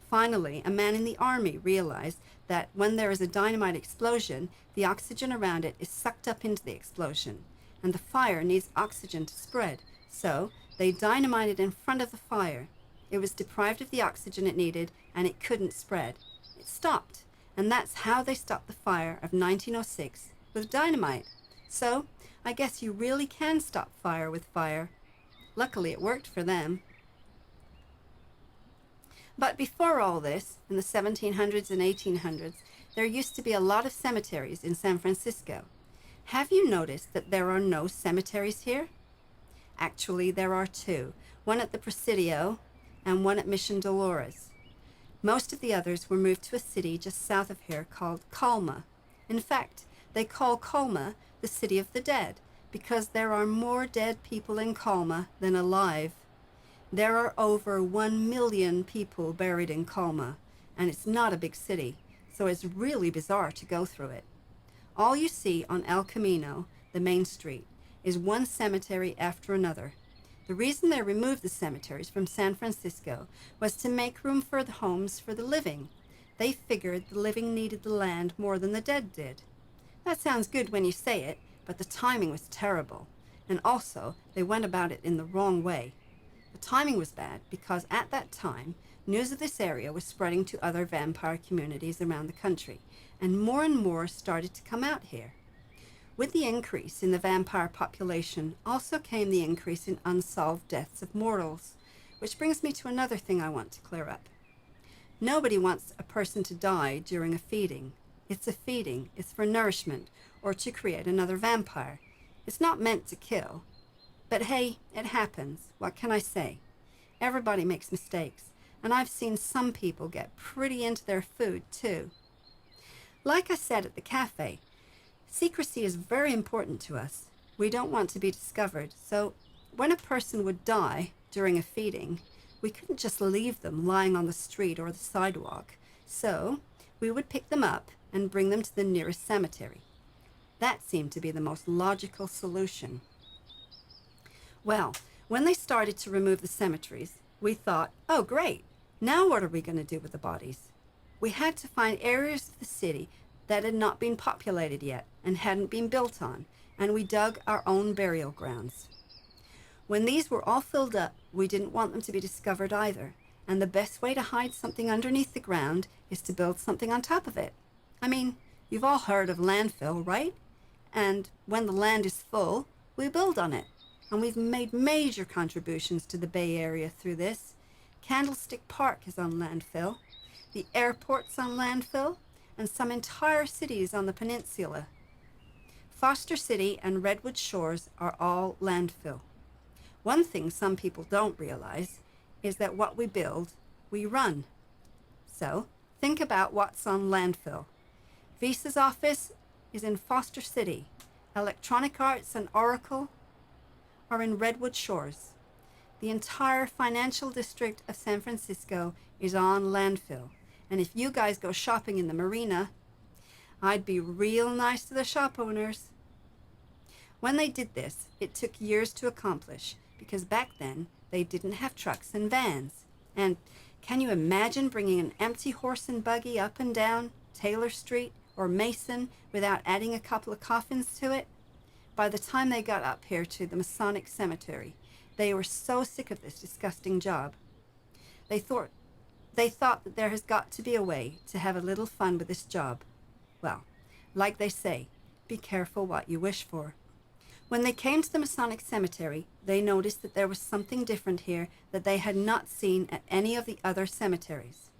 Finally, a man in the army realized that when there is a dynamite explosion, the oxygen around it is sucked up into the explosion, and the fire needs oxygen to spread. So they dynamited in front of the fire. It was deprived of the oxygen it needed, and it couldn't spread. It stopped, and that's how they stopped the fire of 1906, with dynamite. So I guess you really can stop fire with fire. Luckily, it worked for them. But before all this, in the 1700s and 1800s, there used to be a lot of cemeteries in San Francisco. Have you noticed that there are no cemeteries here? Actually, there are two, one at the Presidio and one at Mission Dolores. Most of the others were moved to a city just south of here called Colma. In fact, they call Colma the City of the Dead because there are more dead people in Colma than alive. There are over 1 million people buried in Colma, and it's not a big city, so it's really bizarre to go through it. All you see on El Camino, the main street, is one cemetery after another. The reason they removed the cemeteries from San Francisco was to make room for the homes for the living. They figured the living needed the land more than the dead did. That sounds good when you say it, but the timing was terrible. And also, they went about it in the wrong way. The timing was bad because at that time, news of this area was spreading to other vampire communities around the country, and more started to come out here. With the increase in the vampire population also came the increase in unsolved deaths of mortals, which brings me to another thing I want to clear up. Nobody wants a person to die during a feeding. It's a feeding. It's for nourishment or to create another vampire. It's not meant to kill. But hey, it happens. What can I say? Everybody makes mistakes, and I've seen some people get pretty into their food too. Like I said at the cafe, secrecy is very important to us. We don't want to be discovered, so when a person would die during a feeding, we couldn't just leave them lying on the street or the sidewalk. So we would pick them up and bring them to the nearest cemetery. That seemed to be the most logical solution. Well, when they started to remove the cemeteries, we thought, oh great, now what are we going to do with the bodies? We had to find areas of the city that had not been populated yet and hadn't been built on, and we dug our own burial grounds. When these were all filled up, we didn't want them to be discovered either, and the best way to hide something underneath the ground is to build something on top of it. I mean, you've all heard of landfill, right? And when the land is full, we build on it. And we've made major contributions to the Bay Area through this. Candlestick Park is on landfill, the airport's on landfill, and some entire cities on the peninsula. Foster City and Redwood Shores are all landfill. One thing some people don't realize is that what we build, we run. So think about what's on landfill. Visa's office is in Foster City. Electronic Arts and Oracle are in Redwood Shores. The entire financial district of San Francisco is on landfill. And if you guys go shopping in the marina, I'd be real nice to the shop owners. When they did this, it took years to accomplish because back then they didn't have trucks and vans. And can you imagine bringing an empty horse and buggy up and down Taylor Street or Mason without adding a couple of coffins to it? By the time they got up here to the Masonic Cemetery, they were so sick of this disgusting job. They thought that there has got to be a way to have a little fun with this job. Well, like they say, be careful what you wish for. When they came to the Masonic Cemetery, they noticed that there was something different here that they had not seen at any of the other cemeteries.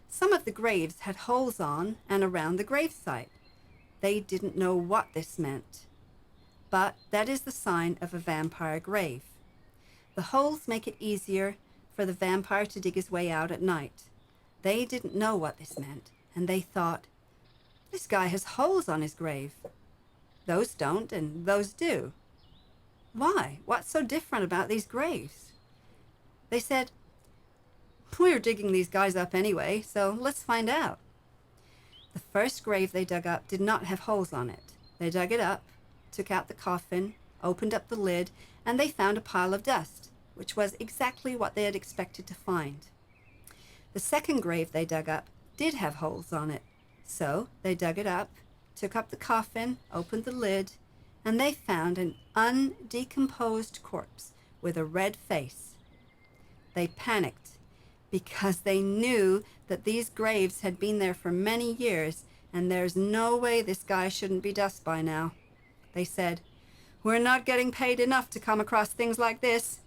Some of the graves had holes on and around the gravesite. They didn't know what this meant. But that is the sign of a vampire grave. The holes make it easier for the vampire to dig his way out at night. They didn't know what this meant, and they thought, this guy has holes on his grave. Those don't, and those do. Why? What's so different about these graves? They said, we're digging these guys up anyway, so let's find out. The first grave they dug up did not have holes on it. They dug it up, took out the coffin, opened up the lid, and they found a pile of dust, which was exactly what they had expected to find. The second grave they dug up did have holes on it, so they dug it up, took up the coffin, opened the lid, and they found an undecomposed corpse with a red face. They panicked because they knew that these graves had been there for many years, and there's no way this guy shouldn't be dust by now. They said, we're not getting paid enough to come across things like this.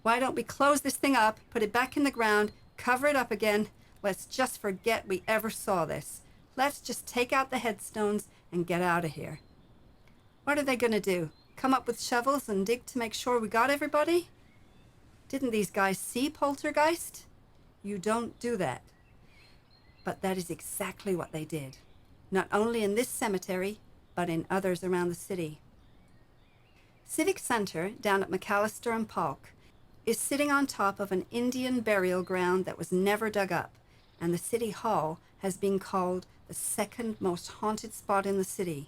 Why don't we close this thing up, put it back in the ground, cover it up again? Let's just forget we ever saw this. Let's just take out the headstones and get out of here. What are they going to do? Come up with shovels and dig to make sure we got everybody? Didn't these guys see poltergeist? You don't do that. But that is exactly what they did. Not only in this cemetery, but in others around the city. Civic Center down at McAllister and Polk is sitting on top of an Indian burial ground that was never dug up, and the City Hall has been called the second most haunted spot in the city.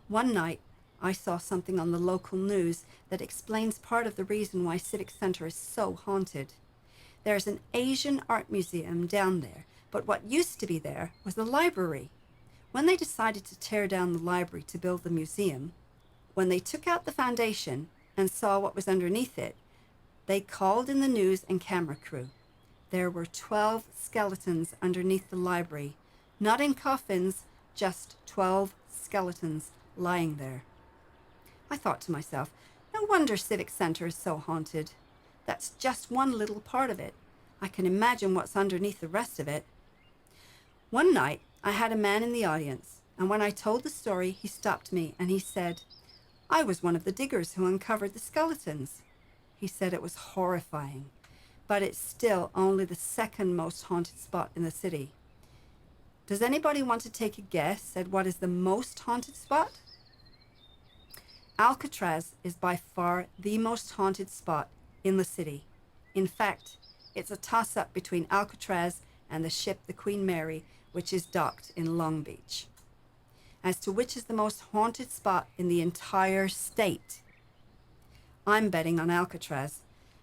One night, I saw something on the local news that explains part of the reason why Civic Center is so haunted. There's an Asian art museum down there, but what used to be there was the library. When they decided to tear down the library to build the museum, when they took out the foundation and saw what was underneath it, they called in the news and camera crew. There were 12 skeletons underneath the library, not in coffins, just 12 skeletons lying there. I thought to myself, no wonder Civic Center is so haunted. That's just one little part of it. I can imagine what's underneath the rest of it. One night, I had a man in the audience, and when I told the story, he stopped me and he said, I was one of the diggers who uncovered the skeletons. He said it was horrifying, but it's still only the second most haunted spot in the city. Does anybody want to take a guess at what is the most haunted spot? Alcatraz is by far the most haunted spot in the city. In fact, it's a toss-up between Alcatraz and the ship the Queen Mary, which is docked in Long Beach, as to which is the most haunted spot in the entire state. I'm betting on Alcatraz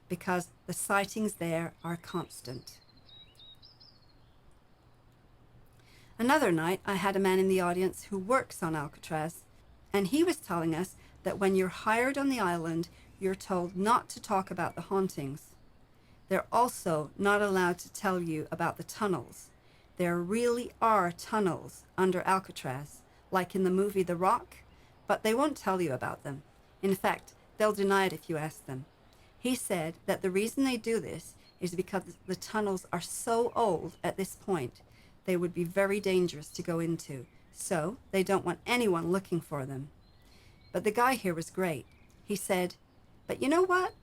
because the sightings there are constant. Another night, I had a man in the audience who works on Alcatraz, and he was telling us that when you're hired on the island, you're told not to talk about the hauntings. They're also not allowed to tell you about the tunnels. There really are tunnels under Alcatraz, like in the movie The Rock, but they won't tell you about them. In fact, they'll deny it if you ask them. He said that the reason they do this is because the tunnels are so old at this point, they would be very dangerous to go into, so they don't want anyone looking for them. But the guy here was great. He said, but you know what?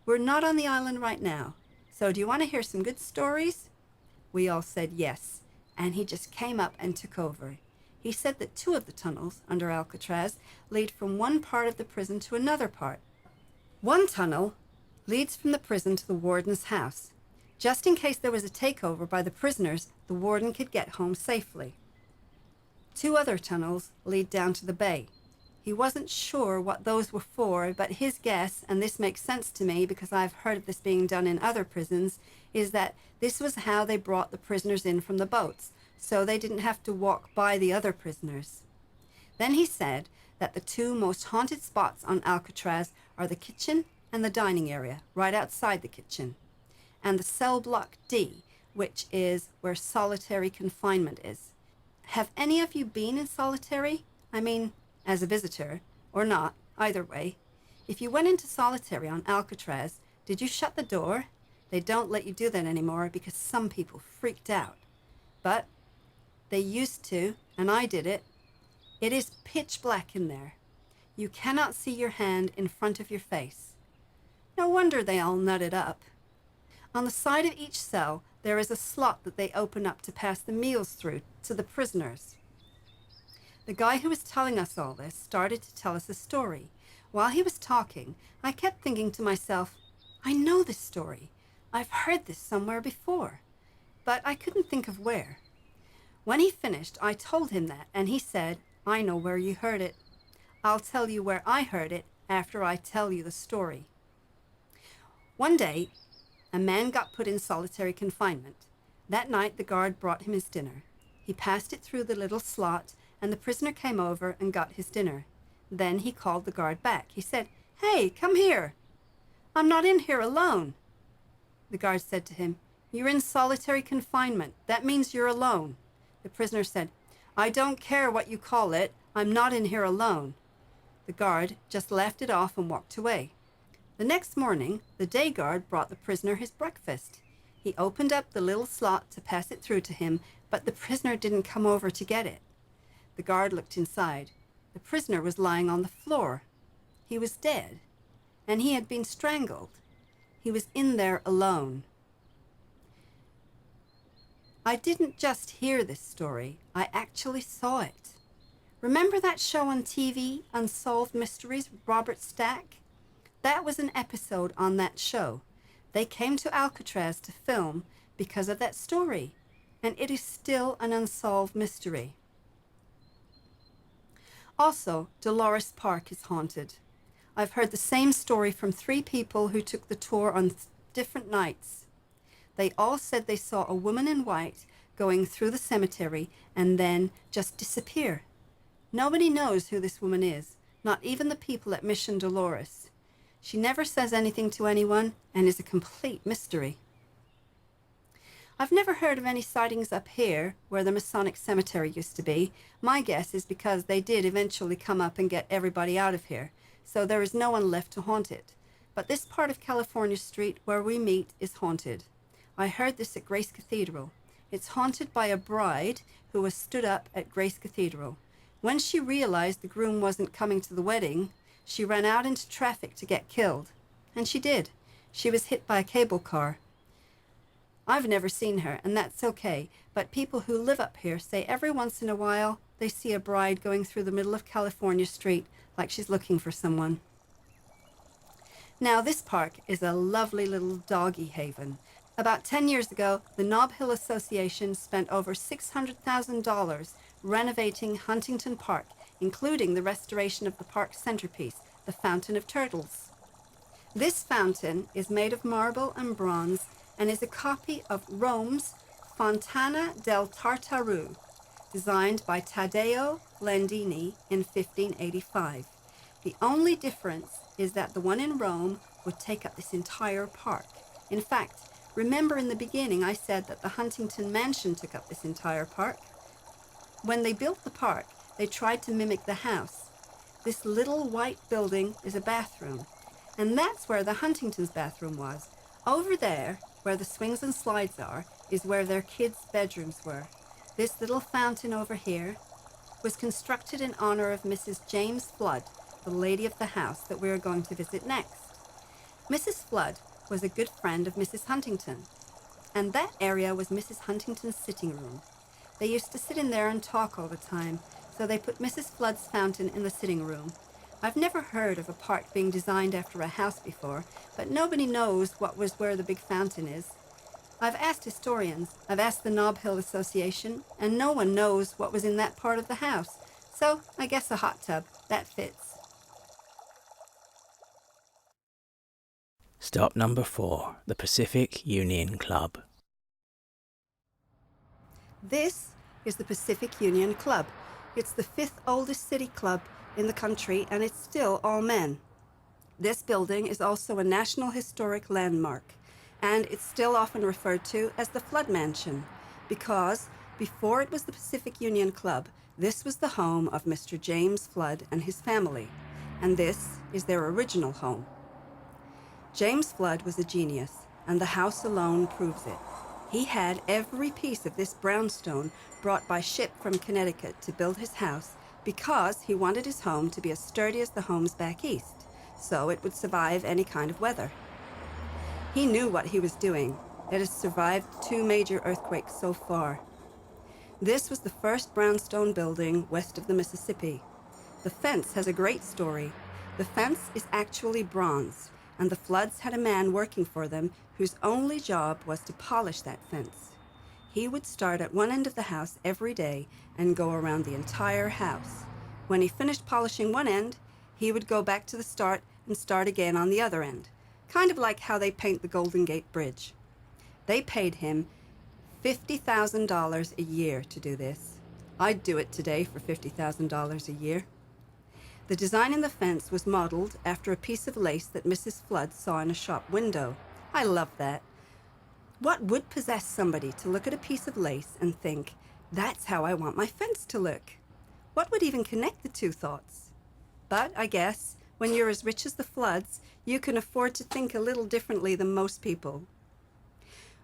We're not on the island right now, so do you want to hear some good stories? We all said yes, and he just came up and took over. He said that 2 of the tunnels under Alcatraz lead from one part of the prison to another part. One tunnel leads from the prison to the warden's house. Just in case there was a takeover by the prisoners, the warden could get home safely. 2 other tunnels lead down to the bay. He wasn't sure what those were for, but his guess, and this makes sense to me because I've heard of this being done in other prisons, is that this was how they brought the prisoners in from the boats, so they didn't have to walk by the other prisoners. Then he said that the two most haunted spots on Alcatraz are the kitchen and the dining area, right outside the kitchen, and the cell block D, which is where solitary confinement is. Have any of you been in solitary? I mean, as a visitor, or not, either way. If you went into solitary on Alcatraz, did you shut the door? They don't let you do that anymore because some people freaked out. But they used to, and I did it. It is pitch black in there. You cannot see your hand in front of your face. No wonder they all nutted up. On the side of each cell, there is a slot that they open up to pass the meals through to the prisoners. The guy who was telling us all this started to tell us a story. While he was talking, I kept thinking to myself, I know this story. I've heard this somewhere before. But I couldn't think of where. When he finished, I told him that, and he said, I know where you heard it. I'll tell you where I heard it after I tell you the story. One day, a man got put in solitary confinement. That night, the guard brought him his dinner. He passed it through the little slot, and the prisoner came over and got his dinner. Then he called the guard back. He said, Hey, come here. I'm not in here alone. The guard said to him, You're in solitary confinement. That means you're alone. The prisoner said, I don't care what you call it. I'm not in here alone. The guard just laughed it off and walked away. The next morning, the day guard brought the prisoner his breakfast. He opened up the little slot to pass it through to him, but the prisoner didn't come over to get it. The guard looked inside. The prisoner was lying on the floor. He was dead, and he had been strangled. He was in there alone. I didn't just hear this story, I actually saw it. Remember that show on TV, Unsolved Mysteries with Robert Stack? That was an episode on that show. They came to Alcatraz to film because of that story, and it is still an unsolved mystery. Also, Dolores Park is haunted. I've heard the same story from 3 people who took the tour on different nights. They all said they saw a woman in white going through the cemetery and then just disappear. Nobody knows who this woman is, not even the people at Mission Dolores. She never says anything to anyone and is a complete mystery. I've never heard of any sightings up here where the Masonic Cemetery used to be. My guess is because they did eventually come up and get everybody out of here, so there is no one left to haunt it. But this part of California Street where we meet is haunted. I heard this at Grace Cathedral. It's haunted by a bride who was stood up at Grace Cathedral. When she realized the groom wasn't coming to the wedding, she ran out into traffic to get killed. And she did. She was hit by a cable car. I've never seen her, and that's okay, but people who live up here say every once in a while they see a bride going through the middle of California Street like she's looking for someone. Now, this park is a lovely little doggy haven. About 10 years ago, the Nob Hill Association spent over $600,000 renovating Huntington Park, including the restoration of the park's centerpiece, the Fountain of Turtles. This fountain is made of marble and bronze and is a copy of Rome's Fontana del Tartaru, designed by Taddeo Landini in 1585. The only difference is that the one in Rome would take up this entire park. In fact, remember in the beginning I said that the Huntington Mansion took up this entire park? When they built the park, they tried to mimic the house. This little white building is a bathroom, and that's where the Huntington's bathroom was. Over there, where the swings and slides are, is where their kids' bedrooms were. This little fountain over here was constructed in honor of Mrs. James Flood, the lady of the house that we are going to visit next. Mrs. Flood was a good friend of Mrs. Huntington, and that area was Mrs. Huntington's sitting room. They used to sit in there and talk all the time, so they put Mrs. Flood's fountain in the sitting room. I've never heard of a park being designed after a house before, but nobody knows what was where the big fountain is. I've asked historians, I've asked the Nob Hill Association, and no one knows what was in that part of the house, So I guess a hot tub, that fits. Stop number 4, the Pacific Union Club. This is the Pacific Union Club. It's the 5th oldest city club in the country, and it's still all men. This building is also a National Historic Landmark, and it's still often referred to as the Flood Mansion, because before it was the Pacific Union Club, this was the home of Mr. James Flood and his family, and this is their original home. James Flood was a genius, and the house alone proves it. He had every piece of this brownstone brought by ship from Connecticut to build his house because he wanted his home to be as sturdy as the homes back east, so it would survive any kind of weather. He knew what he was doing. It has survived 2 major earthquakes so far. This was the first brownstone building west of the Mississippi. The fence has a great story. The fence is actually bronze, and the Floods had a man working for them whose only job was to polish that fence. He would start at one end of the house every day and go around the entire house. When he finished polishing one end, he would go back to the start and start again on the other end, kind of like how they paint the Golden Gate Bridge. They paid him $50,000 a year to do this. I'd do it today for $50,000 a year. The design in the fence was modeled after a piece of lace that Mrs. Flood saw in a shop window. I love that. What would possess somebody to look at a piece of lace and think, that's how I want my fence to look? What would even connect the two thoughts? But I guess when you're as rich as the Floods, you can afford to think a little differently than most people.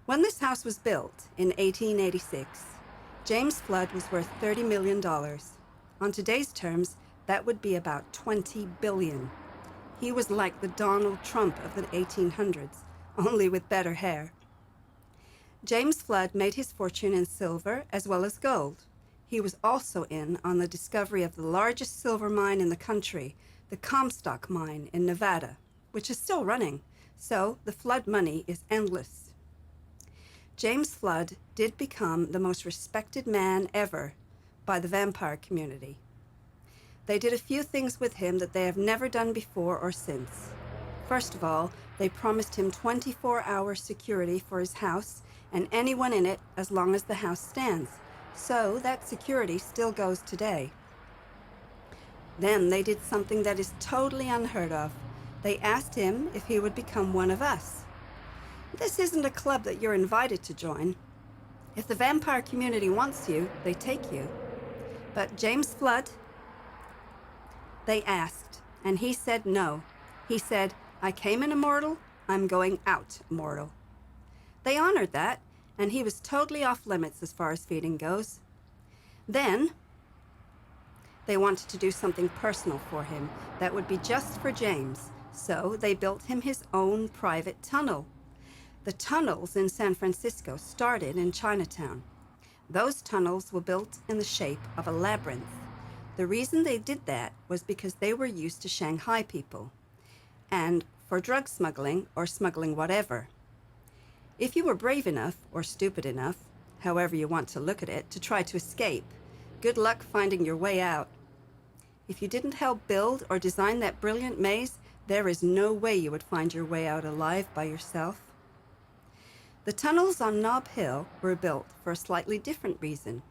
When this house was built in 1886, James Flood was worth $30 million. On today's terms, that would be about $20 billion. He was like the Donald Trump of the 1800s, only with better hair. James Flood made his fortune in silver as well as gold. He was also in on the discovery of the largest silver mine in the country, the Comstock mine in Nevada, which is still running, so the Flood money is endless. James Flood did become the most respected man ever by the vampire community. They did a few things with him that they have never done before or since. First of all, they promised him 24-hour security for his house and anyone in it as long as the house stands. So that security still goes today. Then they did something that is totally unheard of. They asked him if he would become one of us. This isn't a club that you're invited to join. If the vampire community wants you, they take you. But James Flood, they asked, and he said no. He said, I came in immortal, I'm going out immortal. They honored that, and he was totally off limits as far as feeding goes. Then, they wanted to do something personal for him that would be just for James, so they built him his own private tunnel. The tunnels in San Francisco started in Chinatown. Those tunnels were built in the shape of a labyrinth. The reason they did that was because they were used to Shanghai people, and for drug smuggling or smuggling whatever. If you were brave enough, or stupid enough, however you want to look at it, to try to escape, good luck finding your way out. If you didn't help build or design that brilliant maze, there is no way you would find your way out alive by yourself. The tunnels on Nob Hill were built for a slightly different reason.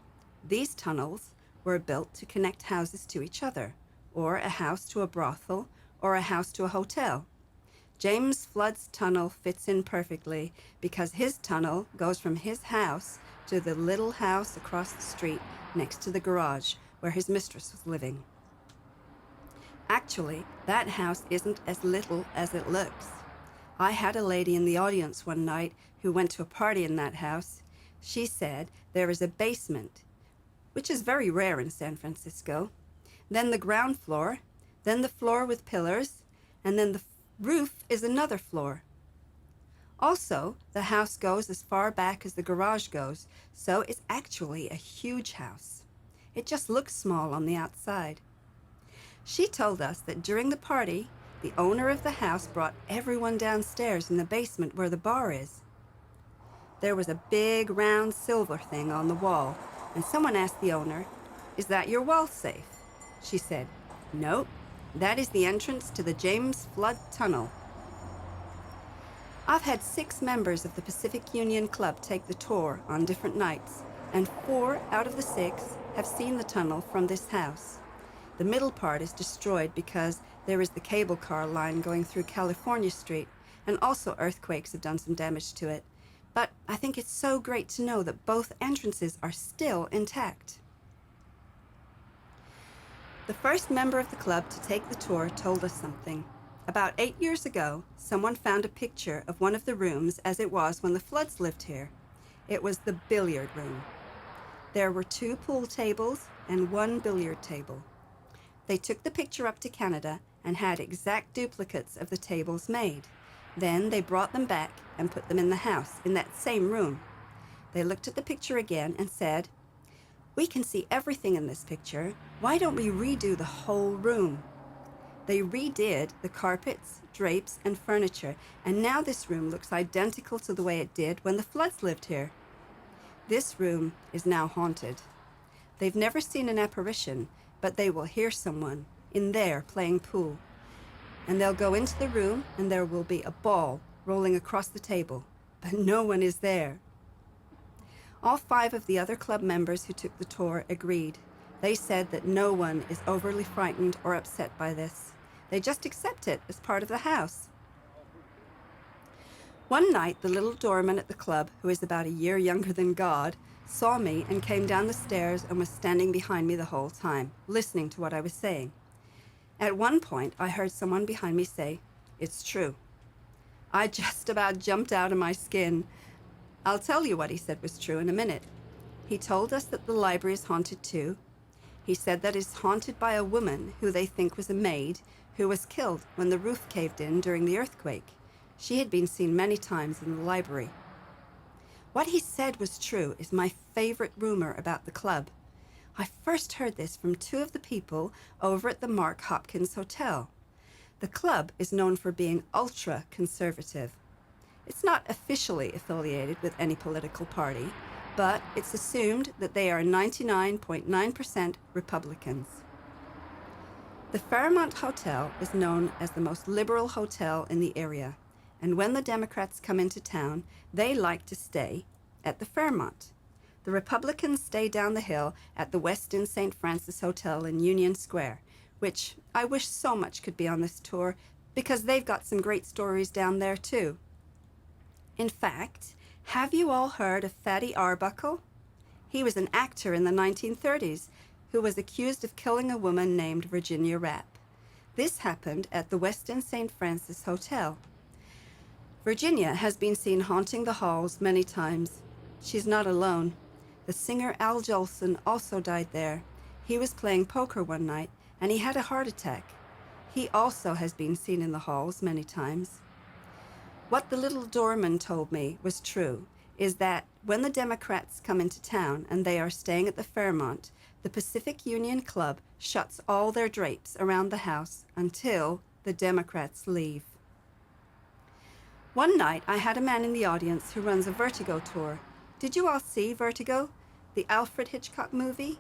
These tunnels were built to connect houses to each other, or a house to a brothel, or a house to a hotel. James Flood's tunnel fits in perfectly because his tunnel goes from his house to the little house across the street next to the garage where his mistress was living. Actually, that house isn't as little as it looks. I had a lady in the audience one night who went to a party in that house. She said there is a basement, which is very rare in San Francisco, then the ground floor, then the floor with pillars, and then the roof is another floor. Also, the house goes as far back as the garage goes, so it's actually a huge house. It just looks small on the outside. She told us that during the party, the owner of the house brought everyone downstairs in the basement where the bar is. There was a big round silver thing on the wall, and someone asked the owner, "Is that your wall safe?" she said. "No, that is the entrance to the James Flood Tunnel." I've had 6 members of the Pacific Union Club take the tour on different nights, and 4 out of the 6 have seen the tunnel from this house. The middle part is destroyed because there is the cable car line going through California Street, and also earthquakes have done some damage to it. But I think it's so great to know that both entrances are still intact. The first member of the club to take the tour told us something. About 8 years ago, someone found a picture of one of the rooms as it was when the floods lived here. It was the billiard room. There were 2 pool tables and 1 billiard table. They took the picture up to Canada and had exact duplicates of the tables made. Then they brought them back and put them in the house, in that same room. They looked at the picture again and said, "We can see everything in this picture. Why don't we redo the whole room?" They redid the carpets, drapes, and furniture, and now this room looks identical to the way it did when the floods lived here. This room is now haunted. They've never seen an apparition, but they will hear someone in there playing pool. And they'll go into the room and there will be a ball rolling across the table, but no one is there. All 5 of the other club members who took the tour agreed. They said that no one is overly frightened or upset by this. They just accept it as part of the house. One night, the little doorman at the club, who is about a year younger than God, saw me and came down the stairs and was standing behind me the whole time, listening to what I was saying. At one point, I heard someone behind me say, "It's true." I just about jumped out of my skin. I'll tell you what he said was true in a minute. He told us that the library is haunted too. He said that it's haunted by a woman who they think was a maid who was killed when the roof caved in during the earthquake. She had been seen many times in the library. What he said was true is my favorite rumor about the club. I first heard this from 2 of the people over at the Mark Hopkins Hotel. The club is known for being ultra-conservative. It's not officially affiliated with any political party, but it's assumed that they are 99.9% Republicans. The Fairmont Hotel is known as the most liberal hotel in the area, and when the Democrats come into town, they like to stay at the Fairmont. The Republicans stay down the hill at the Westin St. Francis Hotel in Union Square, which I wish so much could be on this tour because they've got some great stories down there too. In fact, have you all heard of Fatty Arbuckle? He was an actor in the 1930s who was accused of killing a woman named Virginia Rapp. This happened at the Westin St. Francis Hotel. Virginia has been seen haunting the halls many times. She's not alone. The singer Al Jolson also died there. He was playing poker one night and he had a heart attack. He also has been seen in the halls many times. What the little doorman told me was true, is that when the Democrats come into town and they are staying at the Fairmont, the Pacific Union Club shuts all their drapes around the house until the Democrats leave. One night, I had a man in the audience who runs a Vertigo tour. Did you all see Vertigo, the Alfred Hitchcock movie?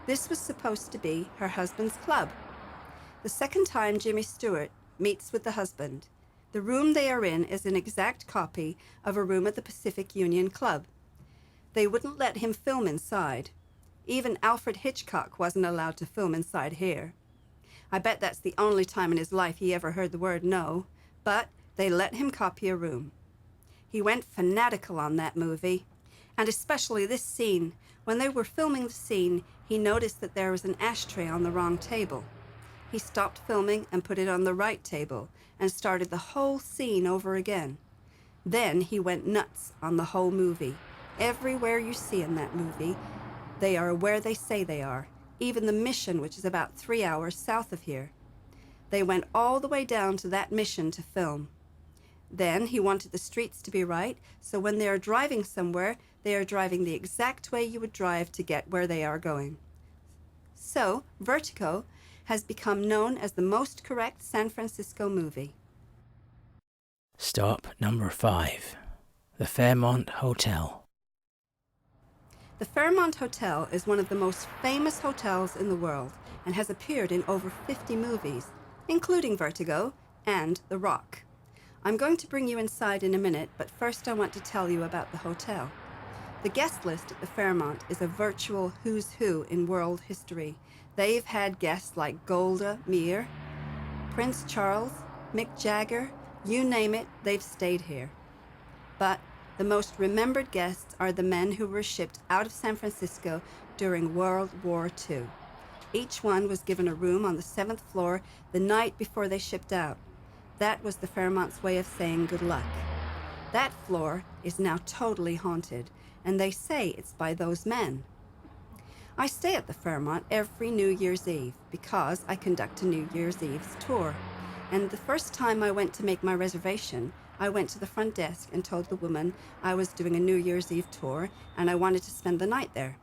This was supposed to be her husband's club. The second time Jimmy Stewart meets with the husband, the room they are in is an exact copy of a room at the Pacific Union Club. They wouldn't let him film inside. Even Alfred Hitchcock wasn't allowed to film inside here. I bet that's the only time in his life he ever heard the word no, but they let him copy a room. He went fanatical on that movie, and especially this scene. When they were filming the scene, he noticed that there was an ashtray on the wrong table. He stopped filming and put it on the right table and started the whole scene over again. Then he went nuts on the whole movie. Everywhere you see in that movie, they are where they say they are, even the Mission, which is about 3 hours south of here. They went all the way down to that Mission to film. Then he wanted the streets to be right, so when they are driving somewhere, they are driving the exact way you would drive to get where they are going. So, Vertigo has become known as the most correct San Francisco movie. Stop number 5. The Fairmont Hotel. The Fairmont Hotel is one of the most famous hotels in the world, and has appeared in over 50 movies, including Vertigo and The Rock. I'm going to bring you inside in a minute, but first I want to tell you about the hotel. The guest list at the Fairmont is a virtual who's who in world history. They've had guests like Golda Meir, Prince Charles, Mick Jagger, you name it, they've stayed here. But the most remembered guests are the men who were shipped out of San Francisco during World War II. Each one was given a room on the 7th floor the night before they shipped out. That was the Fairmont's way of saying good luck. That floor is now totally haunted, and they say it's by those men. I stay at the Fairmont every New Year's Eve because I conduct a New Year's Eve's tour. And the first time I went to make my reservation, I went to the front desk and told the woman I was doing a New Year's Eve tour and I wanted to spend the night there.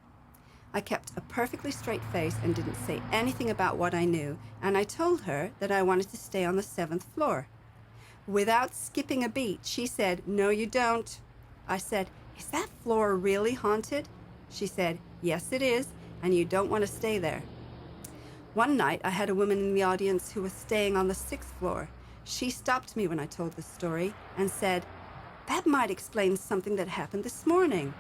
I kept a perfectly straight face and didn't say anything about what I knew, and I told her that I wanted to stay on the 7th floor. Without skipping a beat, she said, "No, you don't." I said, "Is that floor really haunted?" She said, "Yes, it is, and you don't want to stay there." One night, I had a woman in the audience who was staying on the 6th floor. She stopped me when I told this story and said, "That might explain something that happened this morning."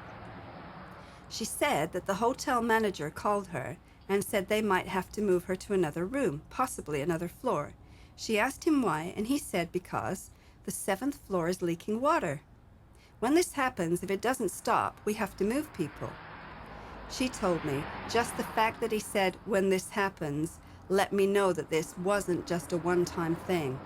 She said that the hotel manager called her and said they might have to move her to another room, possibly another floor. She asked him why, and he said because the 7th floor is leaking water. When this happens, if it doesn't stop, we have to move people. She told me just the fact that he said, "when this happens," let me know that this wasn't just a one-time thing.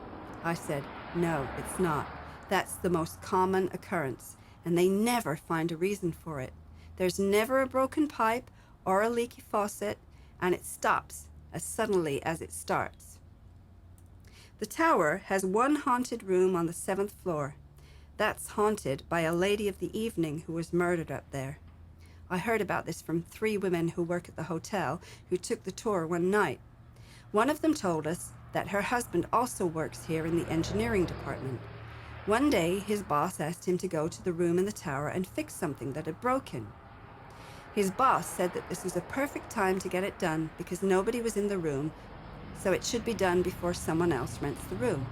I said, "No, it's not. That's the most common occurrence, and they never find a reason for it. There's never a broken pipe or a leaky faucet, and it stops as suddenly as it starts." The tower has one haunted room on the 7th floor. That's haunted by a lady of the evening who was murdered up there. I heard about this from 3 women who work at the hotel who took the tour one night. One of them told us that her husband also works here in the engineering department. One day, his boss asked him to go to the room in the tower and fix something that had broken. His boss said that this was a perfect time to get it done because nobody was in the room, so it should be done before someone else rents the room.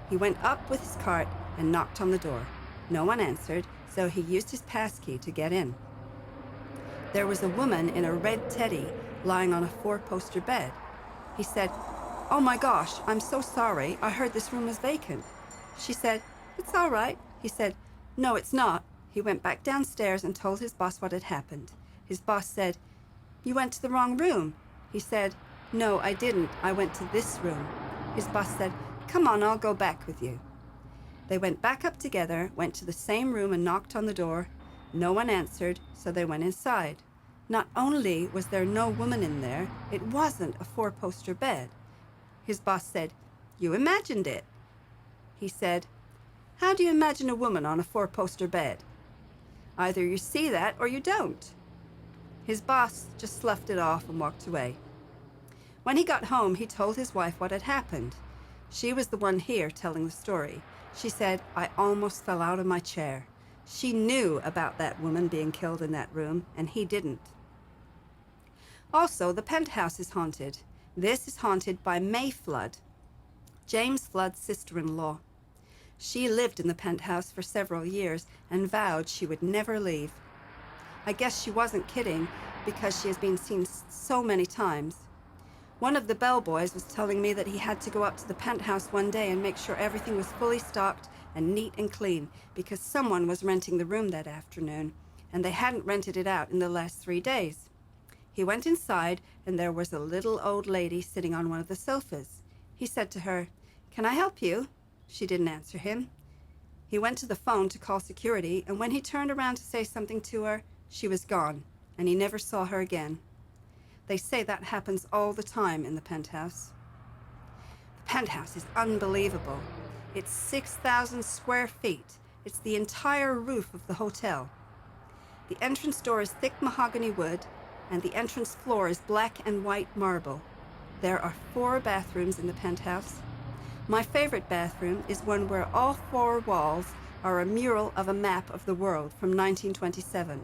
He went up with his cart and knocked on the door. No one answered, so he used his passkey to get in. There was a woman in a red teddy lying on a 4-poster bed. He said, "Oh my gosh, I'm so sorry. I heard this room was vacant." She said, "It's all right." He said, "No, it's not." He went back downstairs and told his boss what had happened. His boss said, "You went to the wrong room." He said, "No, I didn't. I went to this room." His boss said, "Come on, I'll go back with you." They went back up together, went to the same room and knocked on the door. No one answered, so they went inside. Not only was there no woman in there, it wasn't a 4-poster bed. His boss said, "You imagined it." He said, "How do you imagine a woman on a 4-poster bed? Either you see that or you don't." His boss just sloughed it off and walked away. When he got home, he told his wife what had happened. She was the one here telling the story. She said, "I almost fell out of my chair." She knew about that woman being killed in that room, and he didn't. Also, the penthouse is haunted. This is haunted by May Flood, James Flood's sister-in-law. She lived in the penthouse for several years and vowed she would never leave. I guess she wasn't kidding because she has been seen so many times. One of the bellboys was telling me that he had to go up to the penthouse one day and make sure everything was fully stocked and neat and clean because someone was renting the room that afternoon, and they hadn't rented it out in the last 3 days. He went inside, and there was a little old lady sitting on one of the sofas. He said to her, "Can I help you?" She didn't answer him. He went to the phone to call security, and when he turned around to say something to her, she was gone, and he never saw her again. They say that happens all the time in the penthouse. The penthouse is unbelievable. It's 6,000 square feet. It's the entire roof of the hotel. The entrance door is thick mahogany wood, and the entrance floor is black and white marble. There are 4 bathrooms in the penthouse. My favorite bathroom is one where all 4 walls are a mural of a map of the world from 1927.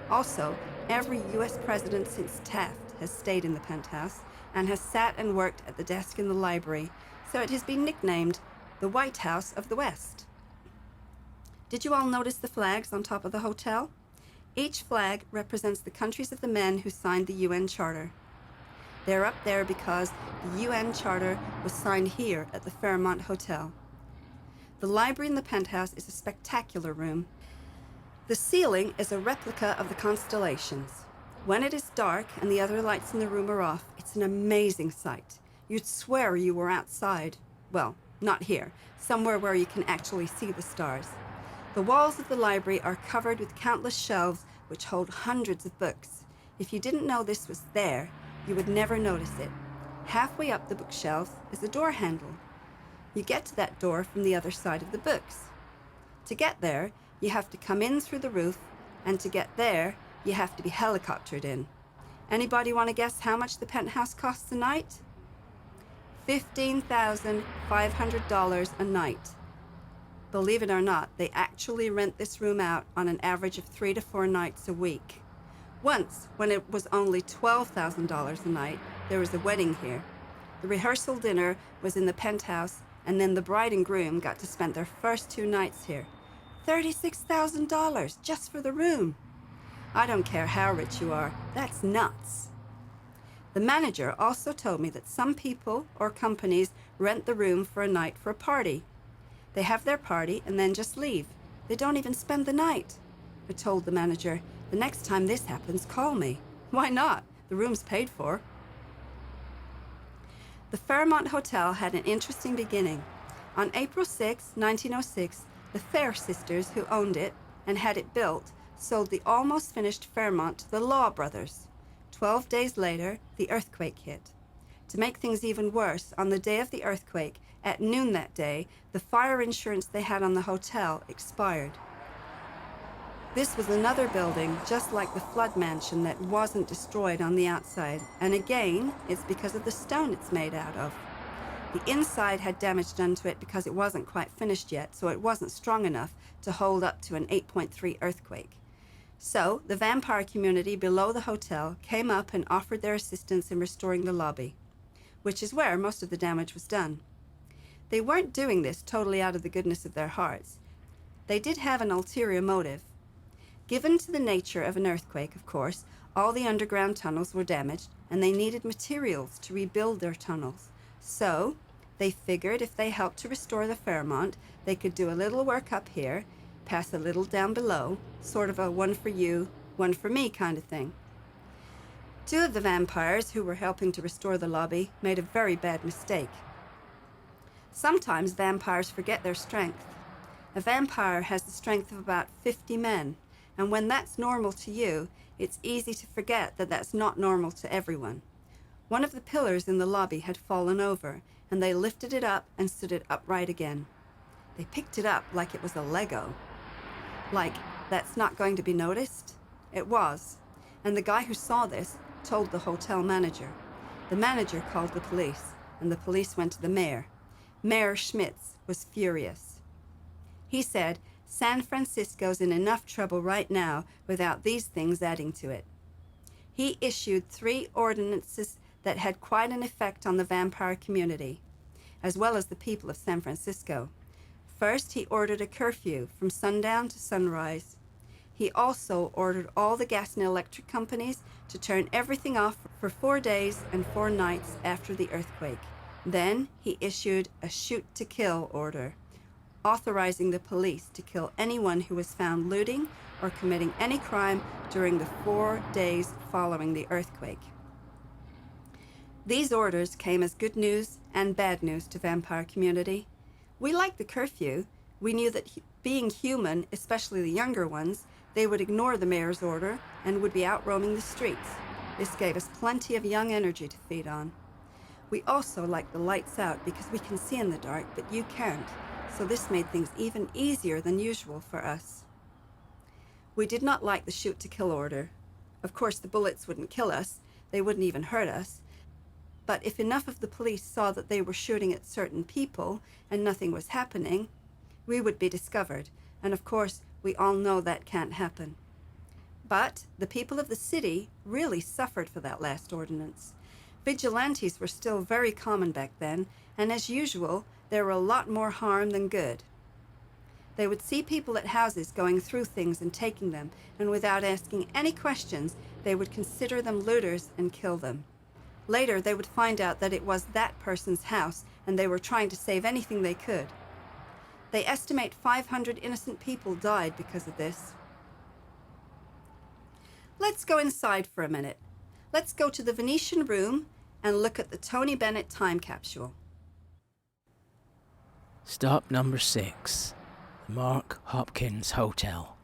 Also, every U.S. president since Taft has stayed in the penthouse and has sat and worked at the desk in the library, so it has been nicknamed the White House of the West. Did you all notice the flags on top of the hotel? Each flag represents the countries of the men who signed the UN Charter. They're up there because the UN Charter was signed here at the Fairmont Hotel. The library in the penthouse is a spectacular room. The ceiling is a replica of the constellations. When it is dark and the other lights in the room are off, it's an amazing sight. You'd swear you were outside. Well, not here, somewhere where you can actually see the stars. The walls of the library are covered with countless shelves which hold hundreds of books. If you didn't know this was there, you would never notice it. Halfway up the bookshelves is a door handle. You get to that door from the other side of the books. To get there, you have to come in through the roof, and to get there, you have to be helicoptered in. Anybody want to guess how much the penthouse costs a night? $15,500 a night. Believe it or not, they actually rent this room out on an average of 3 to 4 nights a week. Once, when it was only $12,000 a night, there was a wedding here. The rehearsal dinner was in the penthouse, and then the bride and groom got to spend their first 2 nights here. $36,000 just for the room. I don't care how rich you are, that's nuts. The manager also told me that some people or companies rent the room for a night for a party. They have their party and then just leave. They don't even spend the night. I told the manager, the next time this happens, call me. Why not? The room's paid for. The Fairmont Hotel had an interesting beginning. On April 6, 1906, the Fair sisters who owned it and had it built sold the almost finished Fairmont to the Law brothers. 12 days later, the earthquake hit. To make things even worse, on the day of the earthquake, at noon that day, the fire insurance they had on the hotel expired. This was another building, just like the flood mansion, that wasn't destroyed on the outside. And again, it's because of the stone it's made out of. The inside had damage done to it because it wasn't quite finished yet, so it wasn't strong enough to hold up to an 8.3 earthquake. So the vampire community below the hotel came up and offered their assistance in restoring the lobby, which is where most of the damage was done. They weren't doing this totally out of the goodness of their hearts. They did have an ulterior motive. Given to the nature of an earthquake, of course, all the underground tunnels were damaged, and they needed materials to rebuild their tunnels. So they figured if they helped to restore the Fairmont, they could do a little work up here, pass a little down below, sort of a one for you, one for me kind of thing. 2 of the vampires who were helping to restore the lobby made a very bad mistake. Sometimes vampires forget their strength. A vampire has the strength of about 50 men, and when that's normal to you, it's easy to forget that that's not normal to everyone. One of the pillars in the lobby had fallen over, and they lifted it up and stood it upright again. They picked it up like it was a Lego. Like, that's not going to be noticed? It was. And the guy who saw this told the hotel manager. The manager called the police, and the police went to the mayor. Mayor Schmitz was furious. He said, San Francisco's in enough trouble right now without these things adding to it. He issued 3 ordinances that had quite an effect on the vampire community, as well as the people of San Francisco. First, he ordered a curfew from sundown to sunrise. He also ordered all the gas and electric companies to turn everything off for 4 days and 4 nights after the earthquake. Then he issued a shoot-to-kill order, authorizing the police to kill anyone who was found looting or committing any crime during the 4 days following the earthquake. These orders came as good news and bad news to vampire community. We liked the curfew. We knew that being human, especially the younger ones, they would ignore the mayor's order and would be out roaming the streets. This gave us plenty of young energy to feed on. We also liked the lights out because we can see in the dark, but you can't. So this made things even easier than usual for us. We did not like the shoot-to-kill order. Of course, the bullets wouldn't kill us. They wouldn't even hurt us. But if enough of the police saw that they were shooting at certain people and nothing was happening, we would be discovered. And of course, we all know that can't happen. But the people of the city really suffered for that last ordinance. Vigilantes were still very common back then, and as usual, there were a lot more harm than good. They would see people at houses going through things and taking them, and without asking any questions, they would consider them looters and kill them. Later, they would find out that it was that person's house, and they were trying to save anything they could. They estimate 500 innocent people died because of this. Let's go inside for a minute. Let's go to the Venetian room and look at the Tony Bennett time capsule. Stop number 6. The Mark Hopkins Hotel.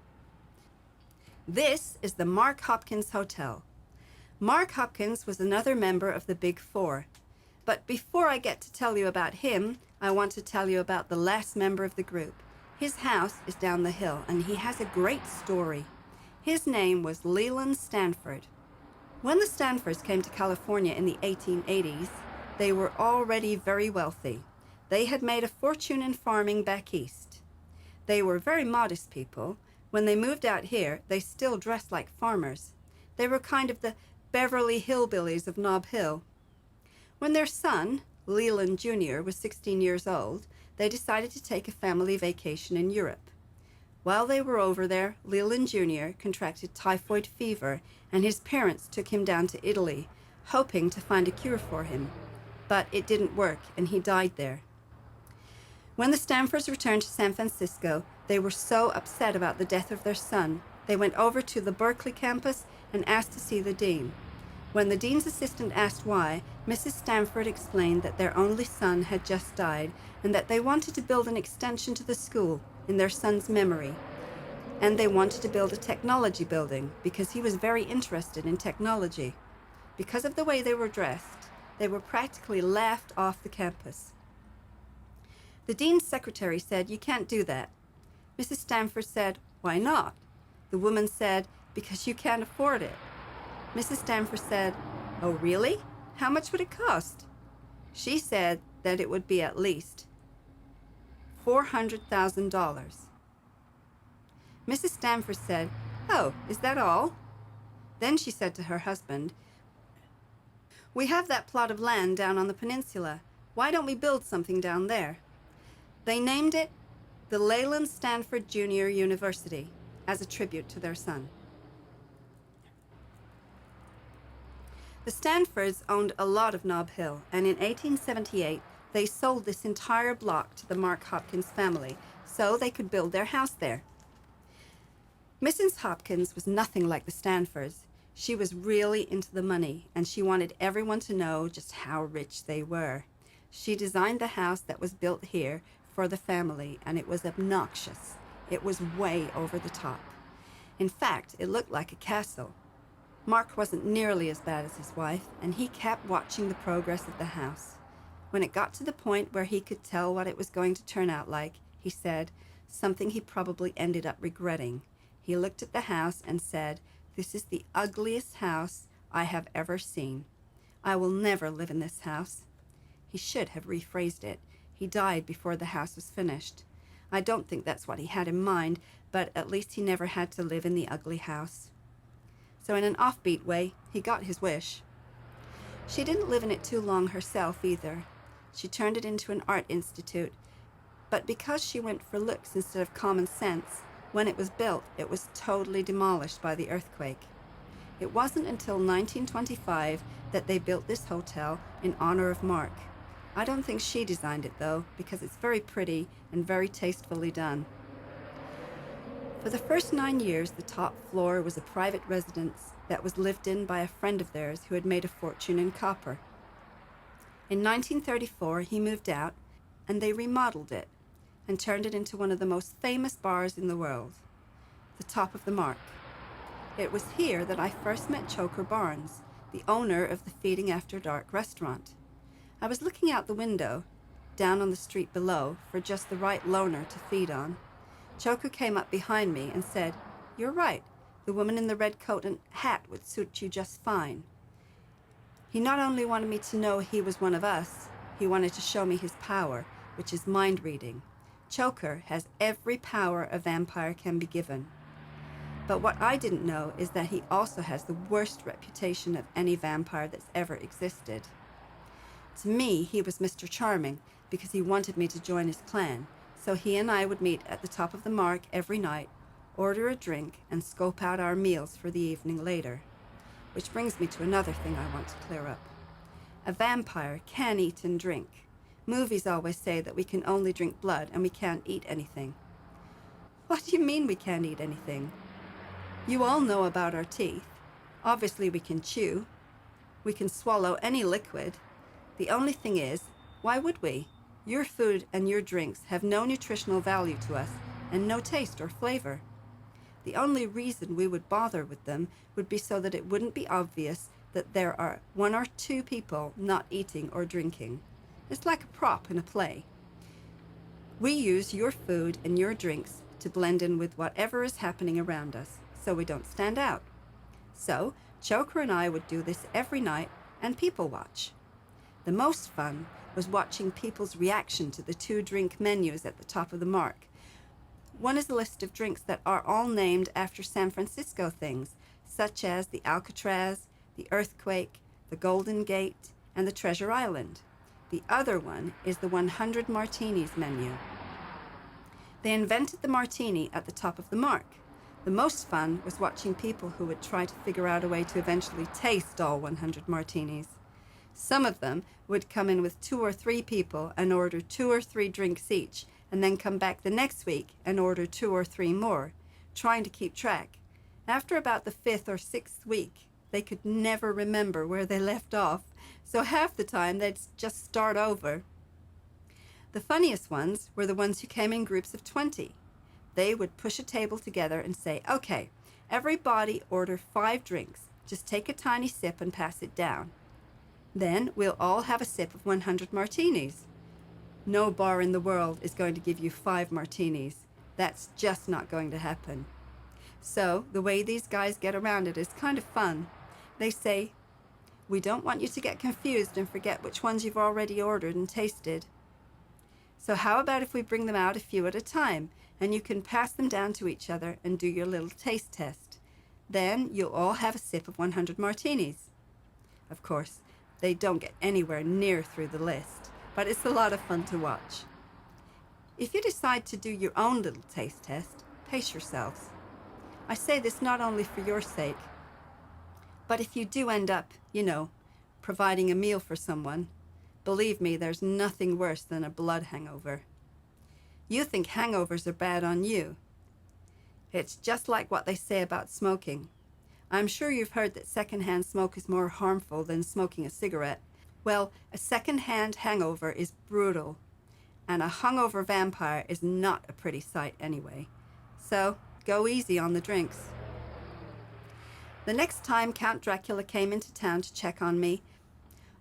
This is the Mark Hopkins Hotel. Mark Hopkins was another member of the Big Four. But before I get to tell you about him, I want to tell you about the last member of the group. His house is down the hill, and he has a great story. His name was Leland Stanford. When the Stanfords came to California in the 1880s, they were already very wealthy. They had made a fortune in farming back east. They were very modest people. When they moved out here, they still dressed like farmers. They were kind of the Beverly Hillbillies of Nob Hill. When their son, Leland Jr., was 16 years old, they decided to take a family vacation in Europe. While they were over there, Leland Jr. contracted typhoid fever, and his parents took him down to Italy, hoping to find a cure for him. But it didn't work, and he died there. When the Stanfords returned to San Francisco, they were so upset about the death of their son, they went over to the Berkeley campus and asked to see the dean. When the dean's assistant asked why, Mrs. Stanford explained that their only son had just died and that they wanted to build an extension to the school in their son's memory. And they wanted to build a technology building because he was very interested in technology. Because of the way they were dressed, they were practically laughed off the campus. The dean's secretary said, "You can't do that." Mrs. Stanford said, "Why not?" The woman said, "Because you can't afford it." Mrs. Stanford said, "Oh, really? How much would it cost?" She said that it would be at least $400,000. Mrs. Stanford said, "Oh, is that all?" Then she said to her husband, "We have that plot of land down on the peninsula. Why don't we build something down there?" They named it the Leland Stanford Junior University as a tribute to their son. The Stanfords owned a lot of Nob Hill, and in 1878, they sold this entire block to the Mark Hopkins family so they could build their house there. Mrs. Hopkins was nothing like the Stanfords. She was really into the money, and she wanted everyone to know just how rich they were. She designed the house that was built here for the family, and it was obnoxious. It was way over the top. In fact, it looked like a castle. Mark wasn't nearly as bad as his wife, and he kept watching the progress of the house. When it got to the point where he could tell what it was going to turn out like, he said, something he probably ended up regretting. He looked at the house and said, "This is the ugliest house I have ever seen. I will never live in this house." He should have rephrased it. He died before the house was finished. I don't think that's what he had in mind, but at least he never had to live in the ugly house. So in an offbeat way, he got his wish. She didn't live in it too long herself either. She turned it into an art institute. But because she went for looks instead of common sense, when it was built, it was totally demolished by the earthquake. It wasn't until 1925 that they built this hotel in honor of Mark. I don't think she designed it, though, because it's very pretty and very tastefully done. For the first 9 years, the top floor was a private residence that was lived in by a friend of theirs who had made a fortune in copper. In 1934, he moved out, and they remodeled it and turned it into one of the most famous bars in the world, the Top of the Mark. It was here that I first met Choker Barnes, the owner of the Feeding After Dark restaurant. I was looking out the window, down on the street below, for just the right loner to feed on. Choker came up behind me and said, "You're right. The woman in the red coat and hat would suit you just fine." He not only wanted me to know he was one of us, he wanted to show me his power, which is mind reading. Choker has every power a vampire can be given. But what I didn't know is that he also has the worst reputation of any vampire that's ever existed. To me, he was Mr. Charming because he wanted me to join his clan, so he and I would meet at the top of the mark every night, order a drink, and scope out our meals for the evening later. Which brings me to another thing I want to clear up. A vampire can eat and drink. Movies always say that we can only drink blood and we can't eat anything. What do you mean we can't eat anything? You all know about our teeth. Obviously we can chew. We can swallow any liquid. The only thing is, why would we? Your food and your drinks have no nutritional value to us and no taste or flavor. The only reason we would bother with them would be so that it wouldn't be obvious that there are one or two people not eating or drinking. It's like a prop in a play. We use your food and your drinks to blend in with whatever is happening around us, so we don't stand out. So, Choker and I would do this every night and people watch. The most fun was watching people's reaction to the 2-drink menus at the top of the mark. One is a list of drinks that are all named after San Francisco things, such as the Alcatraz, the Earthquake, the Golden Gate, and the Treasure Island. The other one is the 100 Martinis menu. They invented the martini at the top of the mark. The most fun was watching people who would try to figure out a way to eventually taste all 100 martinis. Some of them would come in with 2 or 3 people and order 2 or 3 drinks each, and then come back the next week and order 2 or 3 more, trying to keep track. After about the 5th or 6th week, they could never remember where they left off, so half the time they'd just start over. The funniest ones were the ones who came in groups of 20. They would push a table together and say, "Okay, everybody order 5 drinks. Just take a tiny sip and pass it down. Then we'll all have a sip of 100 martinis." No bar in the world is going to give you 5 martinis. That's just not going to happen. So the way these guys get around it is kind of fun. They say, "We don't want you to get confused and forget which ones you've already ordered and tasted. So how about if we bring them out a few at a time, and you can pass them down to each other and do your little taste test. Then you'll all have a sip of 100 martinis. Of course, they don't get anywhere near through the list, but it's a lot of fun to watch. If you decide to do your own little taste test, pace yourselves. I say this not only for your sake, but if you do end up, providing a meal for someone, believe me, there's nothing worse than a blood hangover. You think hangovers are bad on you. It's just like what they say about smoking. I'm sure you've heard that secondhand smoke is more harmful than smoking a cigarette. Well, a secondhand hangover is brutal, and a hungover vampire is not a pretty sight anyway. So, go easy on the drinks. The next time Count Dracula came into town to check on me,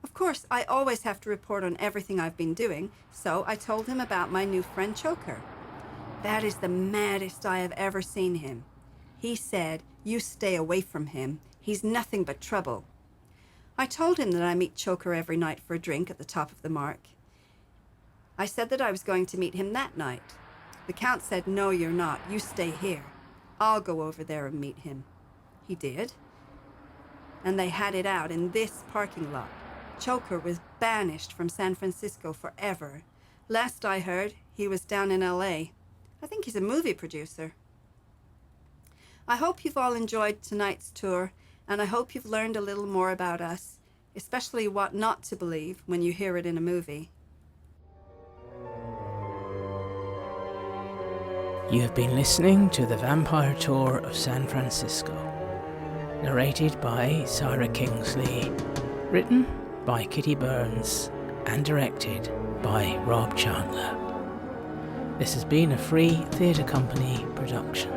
of course, I always have to report on everything I've been doing, so I told him about my new friend Choker. That is the maddest I have ever seen him. He said, "You stay away from him. He's nothing but trouble." I told him that I meet Choker every night for a drink at the top of the mark. I said that I was going to meet him that night. The Count said, "No, you're not. You stay here. I'll go over there and meet him." He did. And they had it out in this parking lot. Choker was banished from San Francisco forever. Last I heard, he was down in LA. I think he's a movie producer. I hope you've all enjoyed tonight's tour, and I hope you've learned a little more about us, especially what not to believe when you hear it in a movie. You have been listening to the Vampire Tour of San Francisco, narrated by Syra Kingsley, written by Kitty Burns, and directed by Rob Chandler. This has been a Free Theatre Company production.